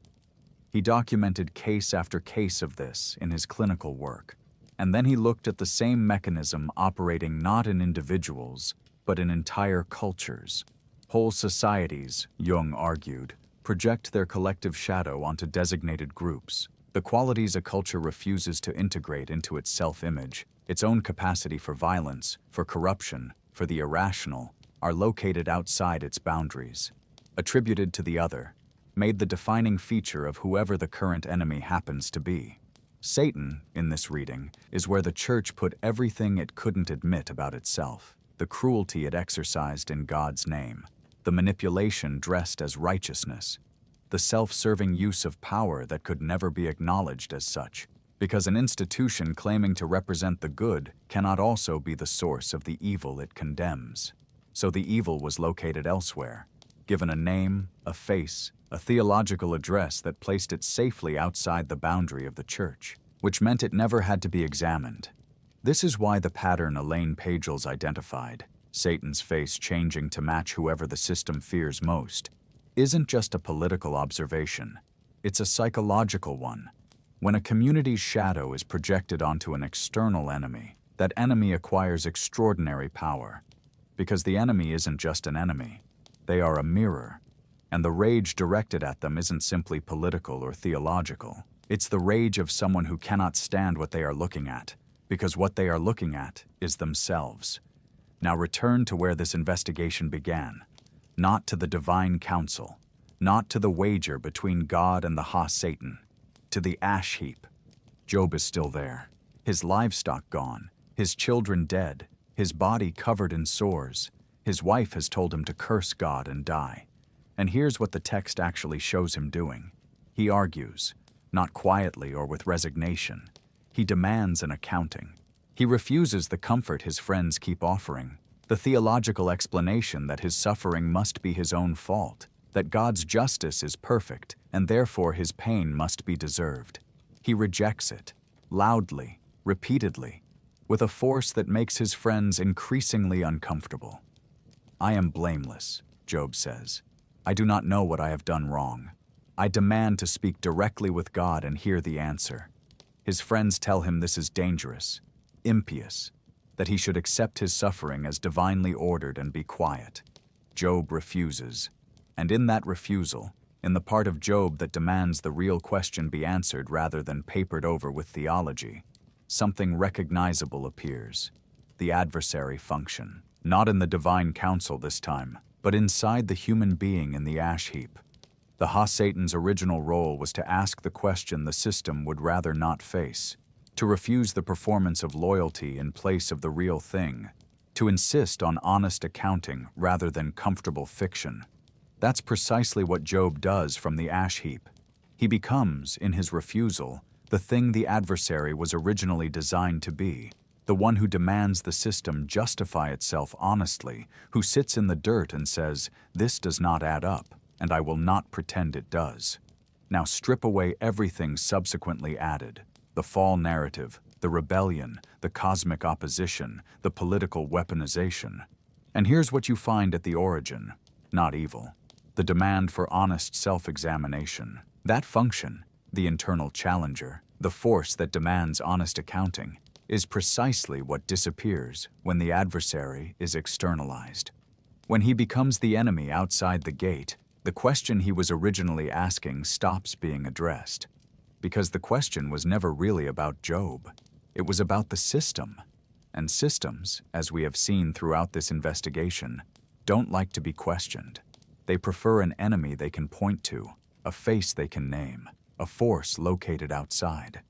He documented case after case of this in his clinical work, and then he looked at the same mechanism operating not in individuals, but in entire cultures. Whole societies, Jung argued, project their collective shadow onto designated groups. The qualities a culture refuses to integrate into its self-image, its own capacity for violence, for corruption, for the irrational, are located outside its boundaries. Attributed to the other, made the defining feature of whoever the current enemy happens to be. Satan, in this reading, is where the church put everything it couldn't admit about itself, the cruelty it exercised in God's name, the manipulation dressed as righteousness, the self-serving use of power that could never be acknowledged as such, because an institution claiming to represent the good cannot also be the source of the evil it condemns. So the evil was located elsewhere, given a name, a face, a theological address that placed it safely outside the boundary of the church, which meant it never had to be examined. This is why the pattern Elaine Pagels identified, Satan's face changing to match whoever the system fears most, isn't just a political observation, it's a psychological one. When a community's shadow is projected onto an external enemy, that enemy acquires extraordinary power. Because the enemy isn't just an enemy, they are a mirror. And the rage directed at them isn't simply political or theological. It's the rage of someone who cannot stand what they are looking at, because what they are looking at is themselves. Now return to where this investigation began, not to the divine council, not to the wager between God and the Ha-Satan, to the ash heap. Job is still there, his livestock gone, his children dead, his body covered in sores. His wife has told him to curse God and die. And here's what the text actually shows him doing. He argues, not quietly or with resignation. He demands an accounting. He refuses the comfort his friends keep offering, the theological explanation that his suffering must be his own fault, that God's justice is perfect, and therefore his pain must be deserved. He rejects it, loudly, repeatedly, with a force that makes his friends increasingly uncomfortable. "I am blameless," Job says. "I do not know what I have done wrong. I demand to speak directly with God and hear the answer." His friends tell him this is dangerous, impious, that he should accept his suffering as divinely ordered and be quiet. Job refuses. And in that refusal, in the part of Job that demands the real question be answered rather than papered over with theology, something recognizable appears: the adversary function. Not in the divine council this time, but inside the human being in the ash heap. The Satan's original role was to ask the question the system would rather not face, to refuse the performance of loyalty in place of the real thing, to insist on honest accounting rather than comfortable fiction. That's precisely what Job does from the ash heap. He becomes, in his refusal, the thing the adversary was originally designed to be, the one who demands the system justify itself honestly, who sits in the dirt and says, "This does not add up, and I will not pretend it does." Now strip away everything subsequently added: the fall narrative, the rebellion, the cosmic opposition, the political weaponization. And here's what you find at the origin: not evil. The demand for honest self-examination. That function, the internal challenger, the force that demands honest accounting, is precisely what disappears when the adversary is externalized. When he becomes the enemy outside the gate, the question he was originally asking stops being addressed. Because the question was never really about Job. It was about the system. And systems, as we have seen throughout this investigation, don't like to be questioned. They prefer an enemy they can point to, a face they can name, a force located outside.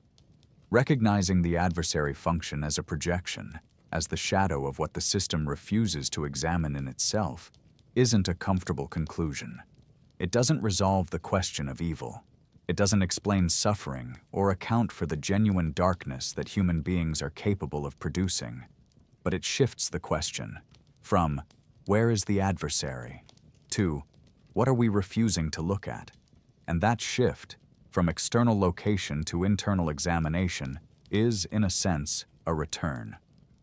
Recognizing the adversary function as a projection, as the shadow of what the system refuses to examine in itself, isn't a comfortable conclusion. It doesn't resolve the question of evil. It doesn't explain suffering or account for the genuine darkness that human beings are capable of producing. But it shifts the question from, "Where is the adversary?" to, "What are we refusing to look at?" And that shift, from external location to internal examination, is, in a sense, a return.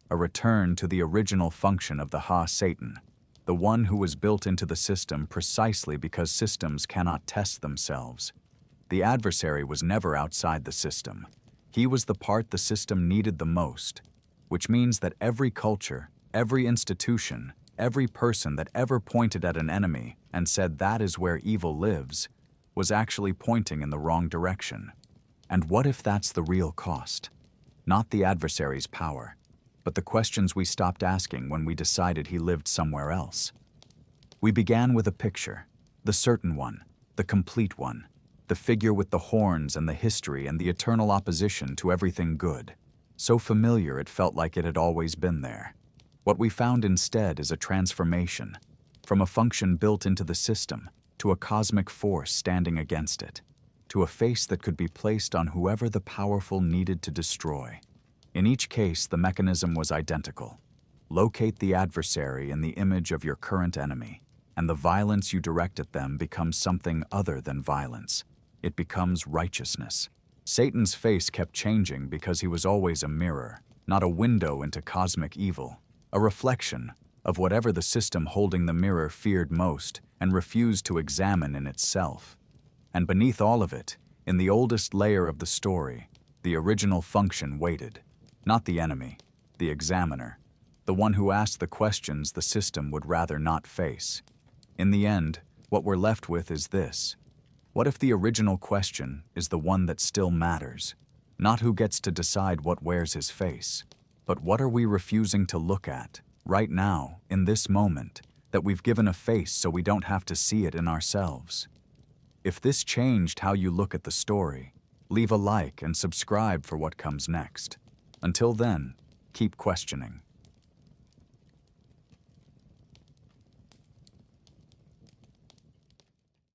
A return to the original function of the Satan, the one who was built into the system precisely because systems cannot test themselves. The adversary was never outside the system. He was the part the system needed the most, which means that every culture, every institution, every person that ever pointed at an enemy and said that is where evil lives, was actually pointing in the wrong direction. And what if that's the real cost? Not the adversary's power, but the questions we stopped asking when we decided he lived somewhere else. We began with a picture, the certain one, the complete one, the figure with the horns and the history and the eternal opposition to everything good, so familiar it felt like it had always been there. What we found instead is a transformation, from a function built into the system to a cosmic force standing against it, to a face that could be placed on whoever the powerful needed to destroy. In each case, the mechanism was identical. Locate the adversary in the image of your current enemy, and the violence you direct at them becomes something other than violence. It becomes righteousness. Satan's face kept changing because he was always a mirror, not a window into cosmic evil, a reflection of whatever the system holding the mirror feared most and refused to examine in itself. And beneath all of it, in the oldest layer of the story, the original function waited. Not the enemy, the examiner, the one who asked the questions the system would rather not face. In the end, what we're left with is this: what if the original question is the one that still matters? Not who gets to decide what wears his face, but what are we refusing to look at, right now, in this moment, that we've given a face so we don't have to see it in ourselves? If this changed how you look at the story, leave a like and subscribe for what comes next. Until then, keep questioning.